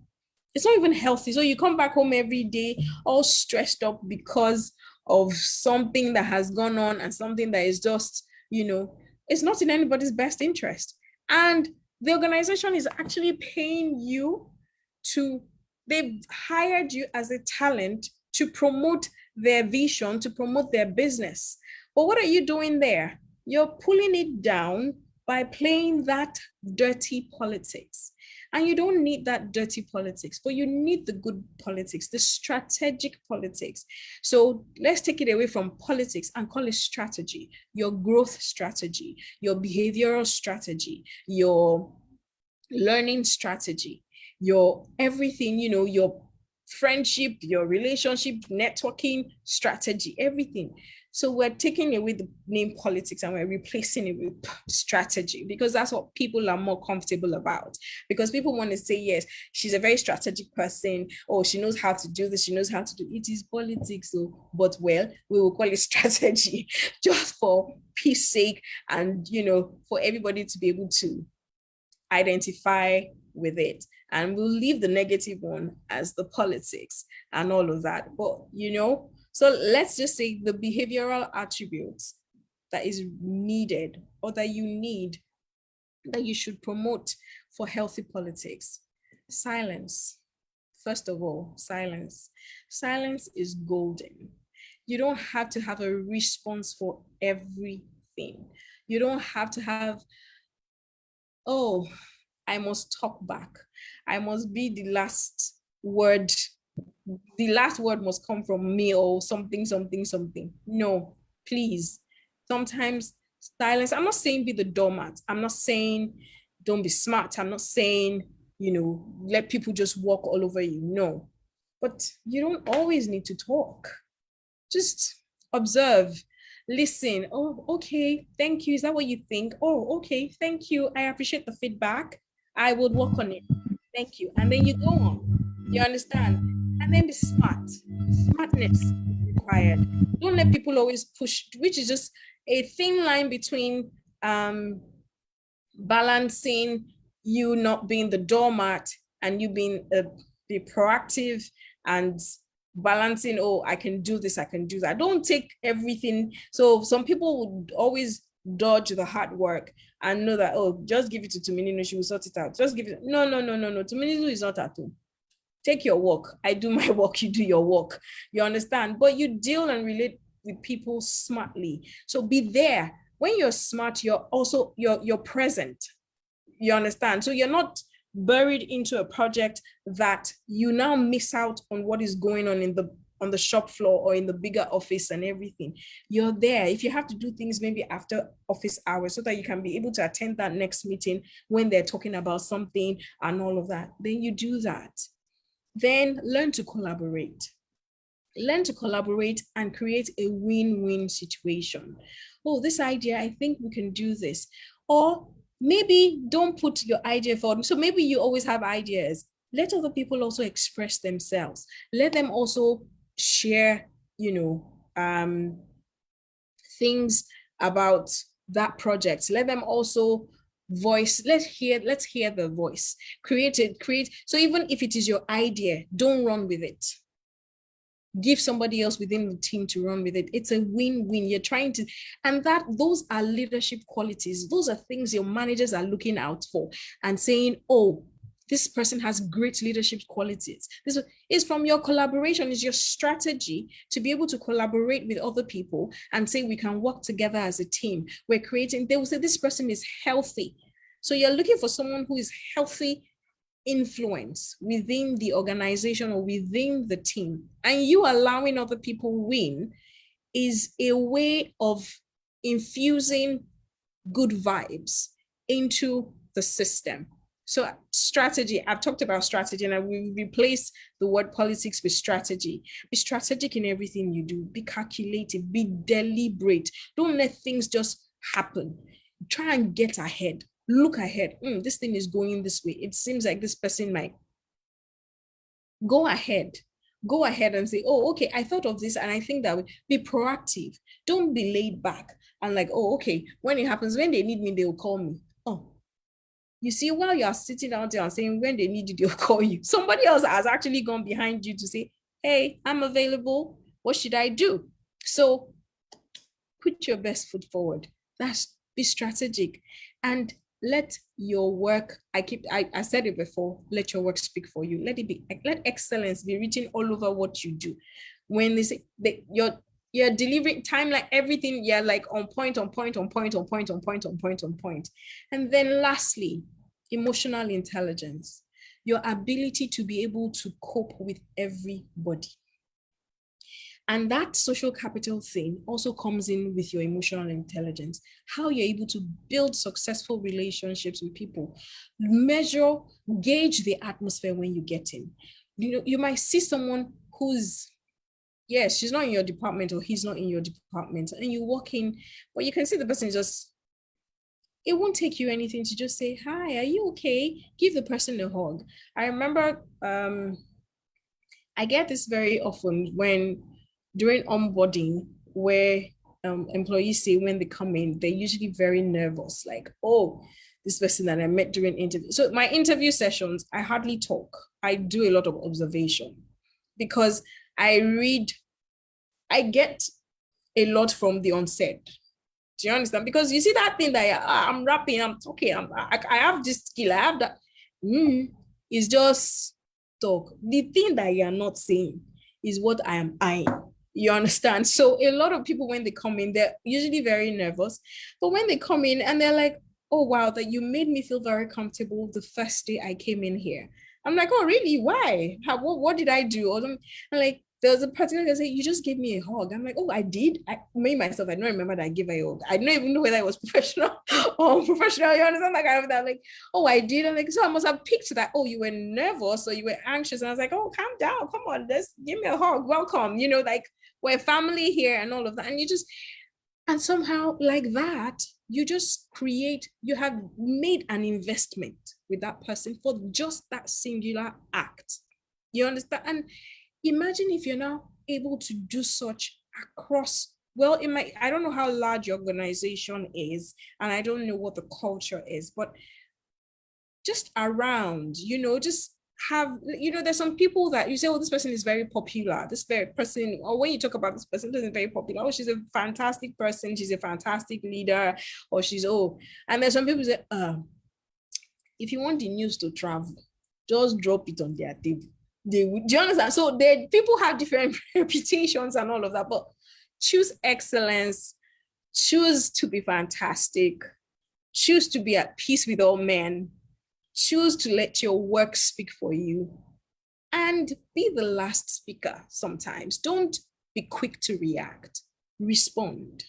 Speaker 3: It's not even healthy. So you come back home every day all stressed up because of something that has gone on and something that is just, it's not in anybody's best interest. And the organization is actually paying you they've hired you as a talent to promote their vision, to promote their business. But what are you doing there? You're pulling it down by playing that dirty politics. And you don't need that dirty politics, but you need the good politics, the strategic politics. So let's take it away from politics and call it strategy, your growth strategy, your behavioral strategy, your learning strategy, your everything, your friendship, your relationship, networking strategy, everything. So we're taking away the name politics and we're replacing it with strategy, because that's what people are more comfortable about. Because people want to say, yes, she's a very strategic person, or she knows how to do this, she knows how to do it. It is politics, so, but well, we will call it strategy just for peace sake, and for everybody to be able to identify with it. And we'll leave the negative one as the politics and all of that. But so let's just say the behavioral attributes that is needed, or that you need, that you should promote for healthy politics. Silence. First of all, silence. Silence is golden. You don't have to have a response for everything. You don't have to have, oh, I must talk back. I must be the last word. The last word must come from me, or something. No, please. Sometimes silence. I'm not saying be the doormat. I'm not saying don't be smart. I'm not saying, let people just walk all over you. No, but you don't always need to talk. Just observe. Listen. Oh, okay. Thank you. Is that what you think? Oh, okay. Thank you. I appreciate the feedback. I would work on it. Thank you. And then you go on. You understand? And then be smart. Smartness is required. Don't let people always push, which is just a thin line between balancing you not being the doormat and you being be proactive, and balancing, oh, I can do this, I can do that. Don't take everything. So some people would always dodge the hard work and know that, oh, just give it to Tuminino, she will sort it out. Just give it. No. Tuminino is not at home. Take your work. I do my work, you do your work. You understand? But you deal and relate with people smartly. So be there. When you're smart, you're also, you're present. You understand? So you're not buried into a project that you now miss out on what is going on the shop floor or in the bigger office and everything. You're there. If you have to do things maybe after office hours so that you can be able to attend that next meeting when they're talking about something and all of that, then you do that. Then learn to collaborate. Learn to collaborate and create a win-win situation. Oh, this idea, I think we can do this. Or maybe don't put your idea forward. So maybe you always have ideas. Let other people also express themselves. Let them also share, things about that project. Let them also voice. Let's hear the voice. Create. So even if it is your idea, don't run with it. Give somebody else within the team to run with it. It's a win-win. You're trying to, and those are leadership qualities. Those are things your managers are looking out for and saying, oh, this person has great leadership qualities. This is from your collaboration, is your strategy to be able to collaborate with other people and say, we can work together as a team. We're creating, they will say this person is healthy. So you're looking for someone who is healthy influence within the organization or within the team, and you allowing other people win is a way of infusing good vibes into the system. So strategy, I've talked about strategy, and I will replace the word politics with strategy. Be strategic in everything you do. Be calculative, be deliberate. Don't let things just happen. Try and get ahead. Look ahead. This thing is going this way. It seems like this person might. Go ahead and say, oh, okay, I thought of this and I think that would be proactive. Don't be laid back and like, oh, okay, when it happens, when they need me, they will call me. Oh, you see, while you are sitting out there and saying when they need you, they'll call you. Somebody else has actually gone behind you to say, hey, I'm available. What should I do? So put your best foot forward. Be strategic and let your work, I said it before, let your work speak for you. Let excellence be written all over what you do. When they say that you're delivering time, like everything, you're like on point. And then lastly, emotional intelligence. your ability to be able to cope with everybody. And that social capital thing also comes in with your emotional intelligence, how you're able to build successful relationships with people, measure, gauge the atmosphere when you get in. You know, you might see someone who's, yes, she's not in your department or he's not in your department, and you walk in, but you can see the person just, it won't take you anything to just say, hi, are you okay? Give the person a hug. I remember I get this very often when during onboarding, where employees say when they come in, they're usually very nervous, like, oh, this person that I met during interview. So my interview sessions, I hardly talk. I do a lot of observation because I get a lot from the onset. Do you understand? Because you see that thing that I'm rapping, I'm talking, I have this skill, I have that. It's just talk. The thing that you're not saying is what I am eyeing. You understand? So a lot of people, when they come in, they're usually very nervous. But when they come in and they're like, oh, wow, that you made me feel very comfortable the first day I came in here. I'm like, oh, really? Why? What did I do? Or I'm like, there's a particular guy say, you just gave me a hug. I'm like, oh, I did? Me, myself, I don't remember that I gave her a hug. I don't even know whether it was professional or unprofessional. You understand? Like, I have that, like, oh, I did. I'm like, so I must have picked that, oh, you were nervous or you were anxious. And I was like, oh, calm down. Come on, let's give me a hug. Welcome. You know, like, we're family here and all of that. And you just, and somehow like that, you just create, you have made an investment with that person for just that singular act. You understand? And imagine if you're now able to do such across, well, it might, I don't know how large your organization is, and I don't know what the culture is, but just around, you know, just have, you know, there's some people that you say, oh, this person is very popular, this very person, or when you talk about this person, this is very popular, oh, she's a fantastic person, she's a fantastic leader, or she's, oh, and there's some people say, if you want the news to travel, just drop it on their table. They would, do you understand? So people have different reputations and all of that, but choose excellence, choose to be fantastic, choose to be at peace with all men, choose to let your work speak for you, and be the last speaker sometimes. Don't be quick to react. Respond.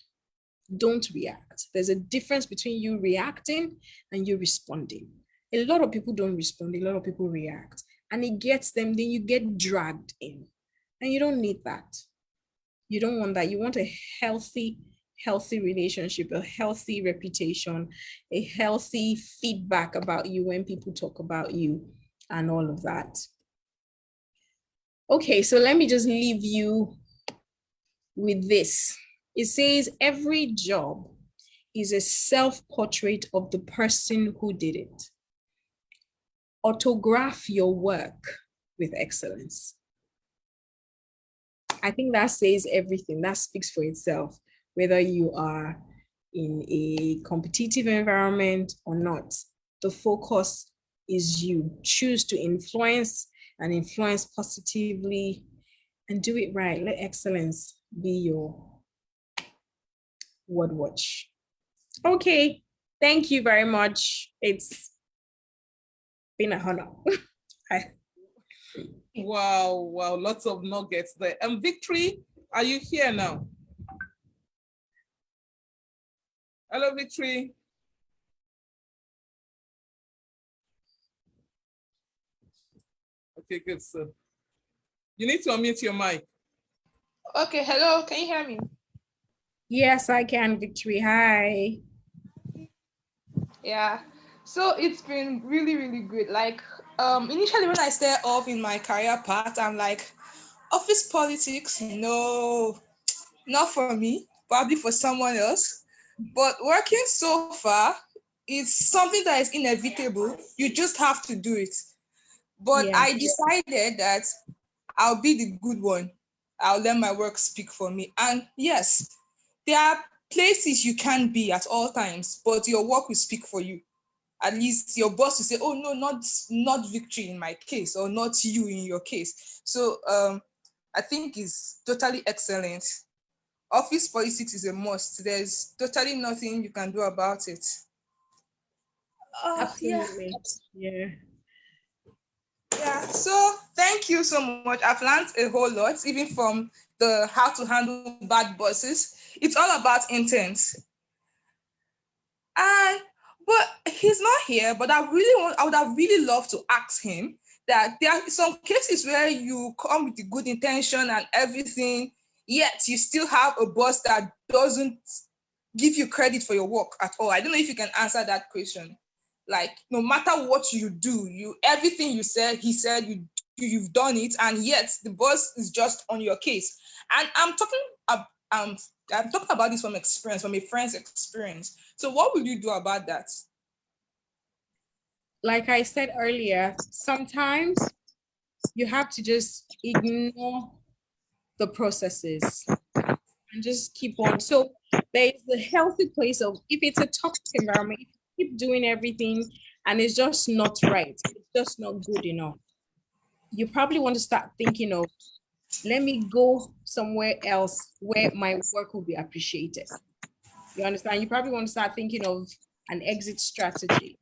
Speaker 3: Don't react. There's a difference between you reacting and you responding. A lot of people don't respond. A lot of people react. And it gets them, then you get dragged in. And you don't need that. You don't want that. You want a healthy relationship, a healthy reputation, a healthy feedback about you when people talk about you and all of that. Okay, so let me just leave you with this. It says every job is a self-portrait of the person who did it. Autograph your work with excellence. I think that says everything. That speaks for itself, whether you are in a competitive environment or not. The focus is you. Choose to influence and influence positively and do it right. Let excellence be your word watch. Okay, thank you very much. It's been a honor.
Speaker 2: Wow, lots of nuggets there. And Victory, are you here now? Hello, Victory. Okay, good. So you need to unmute your mic.
Speaker 4: Okay, hello, can you hear me?
Speaker 3: Yes, I can, Victory. Hi.
Speaker 4: Yeah, so it's been really, really good. Like, initially when I started off in my career path, I'm like, office politics, no, not for me, probably for someone else. But working so far, it's something that is inevitable. You just have to do it. But
Speaker 3: Yeah.
Speaker 4: I decided that I'll be the good one. I'll let my work speak for me. And yes, there are places you can be at all times, but your work will speak for you. At least your boss will say, oh no, not Victory in my case, or not you in your case. So I think it's totally excellent. Office politics is a must. There's totally nothing you can do about it.
Speaker 3: Absolutely. Yeah.
Speaker 4: Yeah, so thank you so much. I've learned a whole lot, even from the how to handle bad bosses. It's all about intent. And but he's not here, but I would have really loved to ask him that there are some cases where you come with the good intention and everything, yet you still have a boss that doesn't give you credit for your work at all. I don't know if you can answer that question. Like no matter what you do, you everything you said, he said you've done it, and yet the boss is just on your case. And I'm talking about this from experience, from a friend's experience. So what will you do about that?
Speaker 3: Like I said earlier, sometimes you have to just ignore the processes and just keep on. So there is the healthy place of if it's a toxic environment, if you keep doing everything and it's just not right, it's just not good enough. You probably want to start thinking of, let me go somewhere else where my work will be appreciated. You understand? You probably want to start thinking of an exit strategy.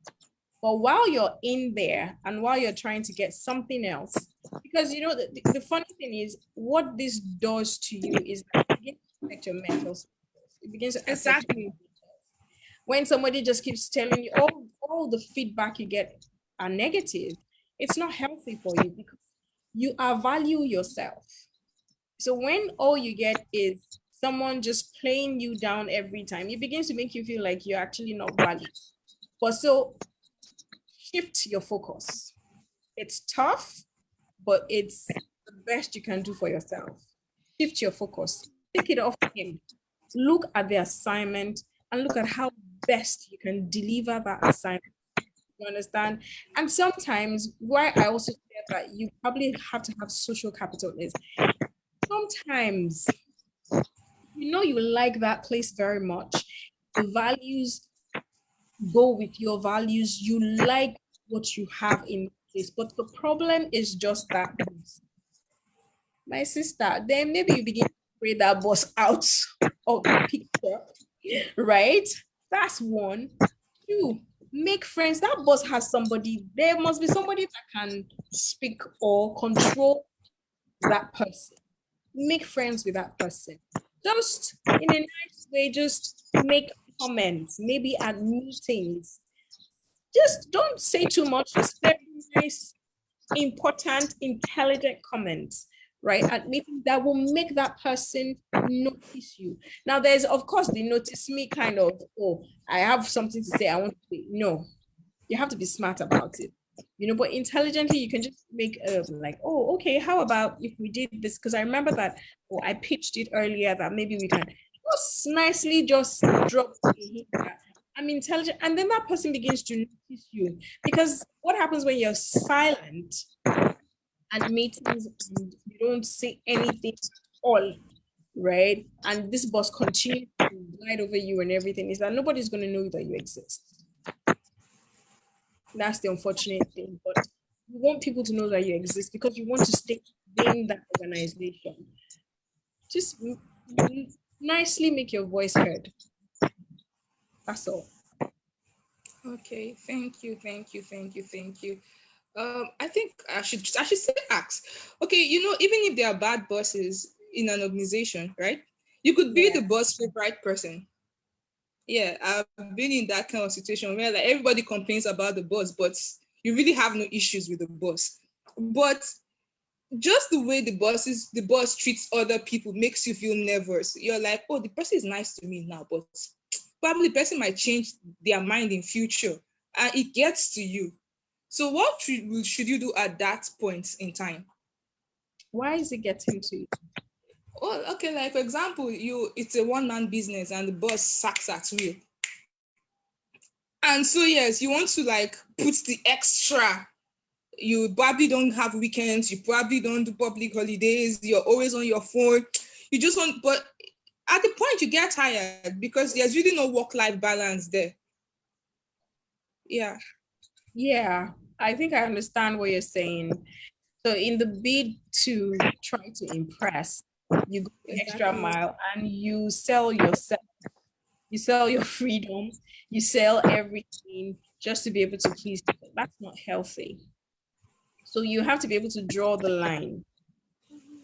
Speaker 3: But while you're in there and while you're trying to get something else, because you know, the funny thing is, what this does to you is that it begins to affect your mental status. It begins to affect
Speaker 4: Exactly.
Speaker 3: when somebody just keeps telling you all the feedback you get are negative. It's not healthy for you because you are value yourself. So when all you get is someone just playing you down every time, it begins to make you feel like you're actually not valued. But so shift your focus. It's tough, but it's the best you can do for yourself. Shift your focus. Take it off him. Look at the assignment and look at how best you can deliver that assignment. You understand? And sometimes why I also say that you probably have to have social capital is sometimes you know you like that place very much. The values go with your values. You like what you have in place. But the problem is just that, my sister, then maybe you begin to pray that boss out of the picture, right? That's one. Two, make friends. That boss has somebody, there must be somebody that can speak or control that person. Make friends with that person. Just in a nice way, just make comments, maybe at meetings. Just don't say too much. Just very nice, important, intelligent comments, right? At meetings that will make that person notice you. Now, there's of course the notice me kind of, oh, I have something to say, I want to say. No, you have to be smart about it. You know, but intelligently, you can just make like, oh, okay, how about if we did this? Because I remember that, or I pitched it earlier that maybe we can just nicely just drop a hint that I'm intelligent, and then that person begins to notice you. Because what happens when you're silent at meetings and you don't say anything at all, right? And this boss continues to glide over you and everything, is that nobody's going to know that you exist. That's the unfortunate thing. But you want people to know that you exist because you want to stay within that organization. Just nicely make your voice heard. That's all.
Speaker 4: Okay, thank you, thank you, thank you, thank you. I think I should still ask. Okay, even if there are bad bosses in an organization, right? You could be
Speaker 3: Yeah.
Speaker 4: the boss favorite person. Yeah, I've been in that kind of situation where like everybody complains about the boss, but you really have no issues with the boss. But just the way the boss treats other people makes you feel nervous. You're like, oh, the person is nice to me now, but probably the person might change their mind in future, and it gets to you. So what should you do at that point in time?
Speaker 3: Why is it getting to you?
Speaker 4: Oh, okay, like for example, it's a one-man business and the boss sucks at will. And so yes, you want to like put the extra. You probably don't have weekends, you probably don't do public holidays, you're always on your phone. You just want, but at the point you get tired because there's really no work-life balance there. Yeah.
Speaker 3: Yeah, I think I understand what you're saying. So in the bid to try to impress, you go the extra
Speaker 4: Exactly.
Speaker 3: mile and you sell yourself, you sell your freedom, you sell everything just to be able to please people. That's not healthy. So you have to be able to draw the line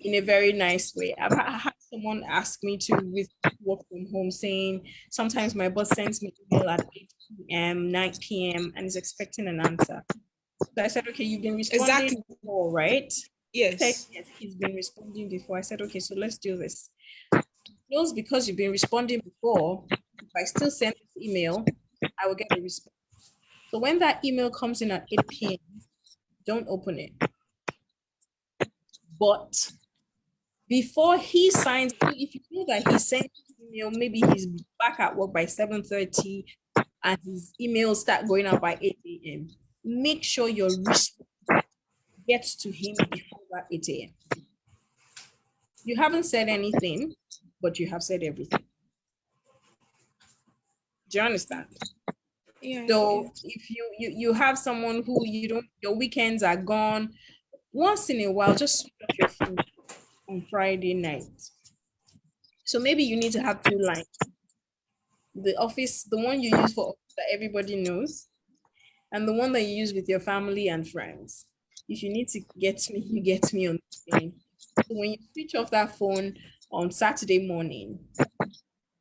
Speaker 3: in a very nice way. I've had someone ask me to with work from home saying sometimes my boss sends me email at 8 p.m., 9 p.m. and is expecting an answer. So I said, okay, you've been responding before, right?
Speaker 4: Yes.
Speaker 3: Yes, he's been responding before. I said, okay, so let's do this. He knows because you've been responding before, if I still send this email, I will get a response. So when that email comes in at 8 p.m., don't open it. But before he signs, if you know that he sent email, maybe he's back at work by 7:30 and his emails start going out by 8 a.m. Make sure your response gets to him before that 8 a.m. You haven't said anything, but you have said everything. Do you understand?
Speaker 4: Yeah.
Speaker 3: So if you have someone who you don't, your weekends are gone, once in a while, just switch off your phone on Friday night. So maybe you need to have two lines. The office, the one you use for office that everybody knows, and the one that you use with your family and friends. If you need to get me, you get me on the thing. So when you switch off that phone on Saturday morning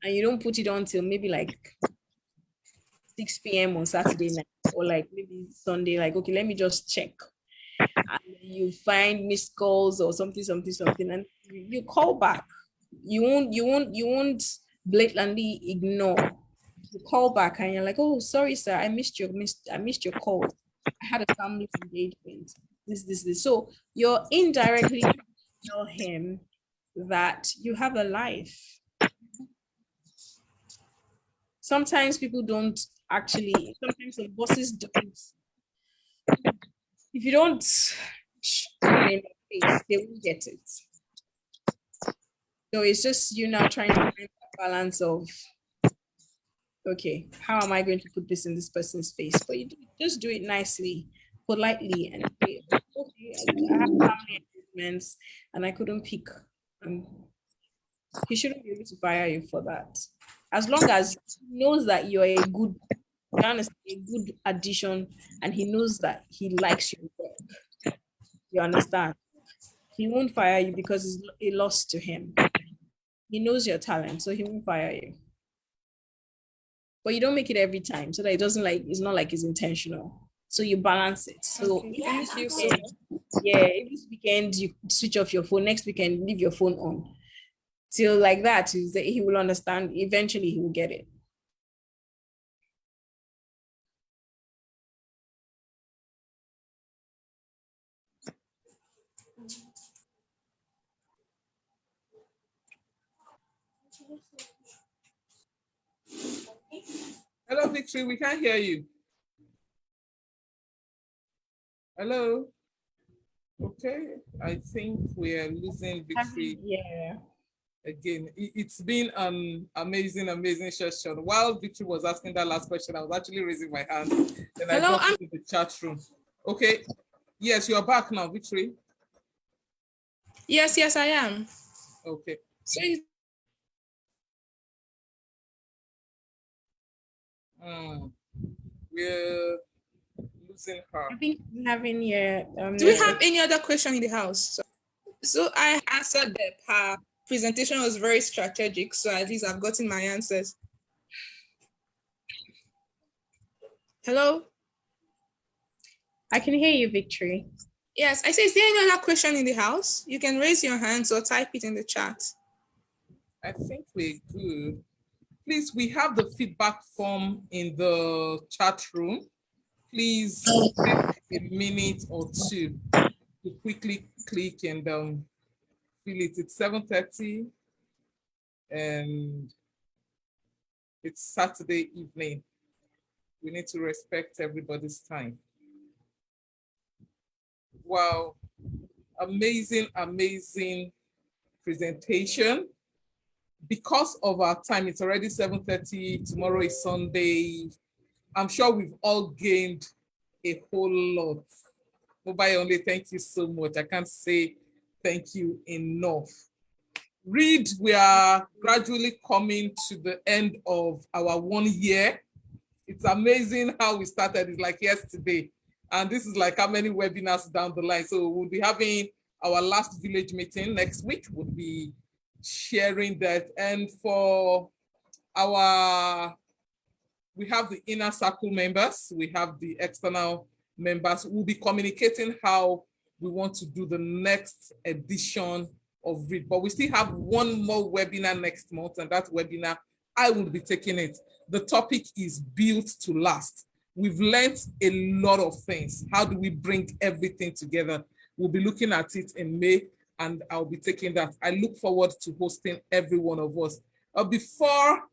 Speaker 3: and you don't put it on till maybe like 6 p.m. on Saturday night or like maybe Sunday, like, okay, let me just check. And you find missed calls or something, and you call back. You won't blatantly ignore. You call back and you're like, oh, sorry, sir, I missed your call. I had a family engagement. This. So you're indirectly tell him that you have a life. Sometimes people don't actually, sometimes the bosses don't. If you don't in the face, they won't get it. So it's just you now trying to find that balance of, okay, how am I going to put this in this person's face? But you just do it nicely, politely, and say, okay, I have family engagements and I couldn't pick. He shouldn't be able to fire you for that. As long as he knows that you're a good, a good addition, and he knows that he likes your work. You understand? He won't fire you because it's a loss to him. He knows your talent, so he won't fire you. But you don't make it every time so that it doesn't like, it's not like it's intentional. So you balance it. So
Speaker 4: okay, thank you so much.
Speaker 3: Yeah, if this weekend you switch off your phone, next weekend leave your phone on. Till like that, he will understand. Eventually he will get it.
Speaker 2: Hello, Victory, we can't hear you. Hello. Okay, I think we are losing Victory.
Speaker 3: Yeah.
Speaker 2: Again, it's been an amazing session. While Victory was asking that last question, I was actually raising my hand. And I got into the chat room. Okay. Yes, you're back now, Victory.
Speaker 4: Yes, I am.
Speaker 2: Okay.
Speaker 4: So
Speaker 2: we're losing her.
Speaker 3: I think we having
Speaker 4: do we have any other question in the house? So I answered that her presentation was very strategic, so at least I've gotten my answers. Hello?
Speaker 3: I can hear you, Victory.
Speaker 4: Yes, I say, is there any other question in the house? You can raise your hands or type it in the chat.
Speaker 2: I think we're good. Please, we have the feedback form in the chat room. Please take a minute or two to quickly click and fill it. It's 7:30 and it's Saturday evening. We need to respect everybody's time. Wow, amazing presentation. Because of our time, it's already 7:30. Tomorrow is Sunday. I'm sure we've all gained a whole lot. Mobayonle, thank you so much. I can't say thank you enough. Read, we are gradually coming to the end of our 1 year. It's amazing how we started. It's like yesterday. And this is like how many webinars down the line. So we'll be having our last village meeting next week. We'll be sharing that. And for we have the inner circle members, we have the external members. We'll be communicating how we want to do the next edition of READ. But we still have one more webinar next month, and that webinar, I will be taking it. The topic is built to last. We've learned a lot of things. How do we bring everything together? We'll be looking at it in May, and I'll be taking that. I look forward to hosting every one of us. Before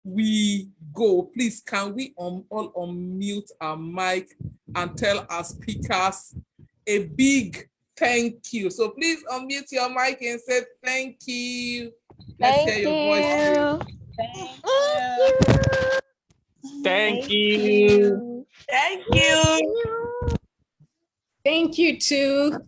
Speaker 2: we go, please, can we all unmute our mic and tell our speakers a big thank you? So please unmute your mic and say thank you. Let's hear your voice.
Speaker 5: Thank you.
Speaker 6: Thank you.
Speaker 3: Thank you too.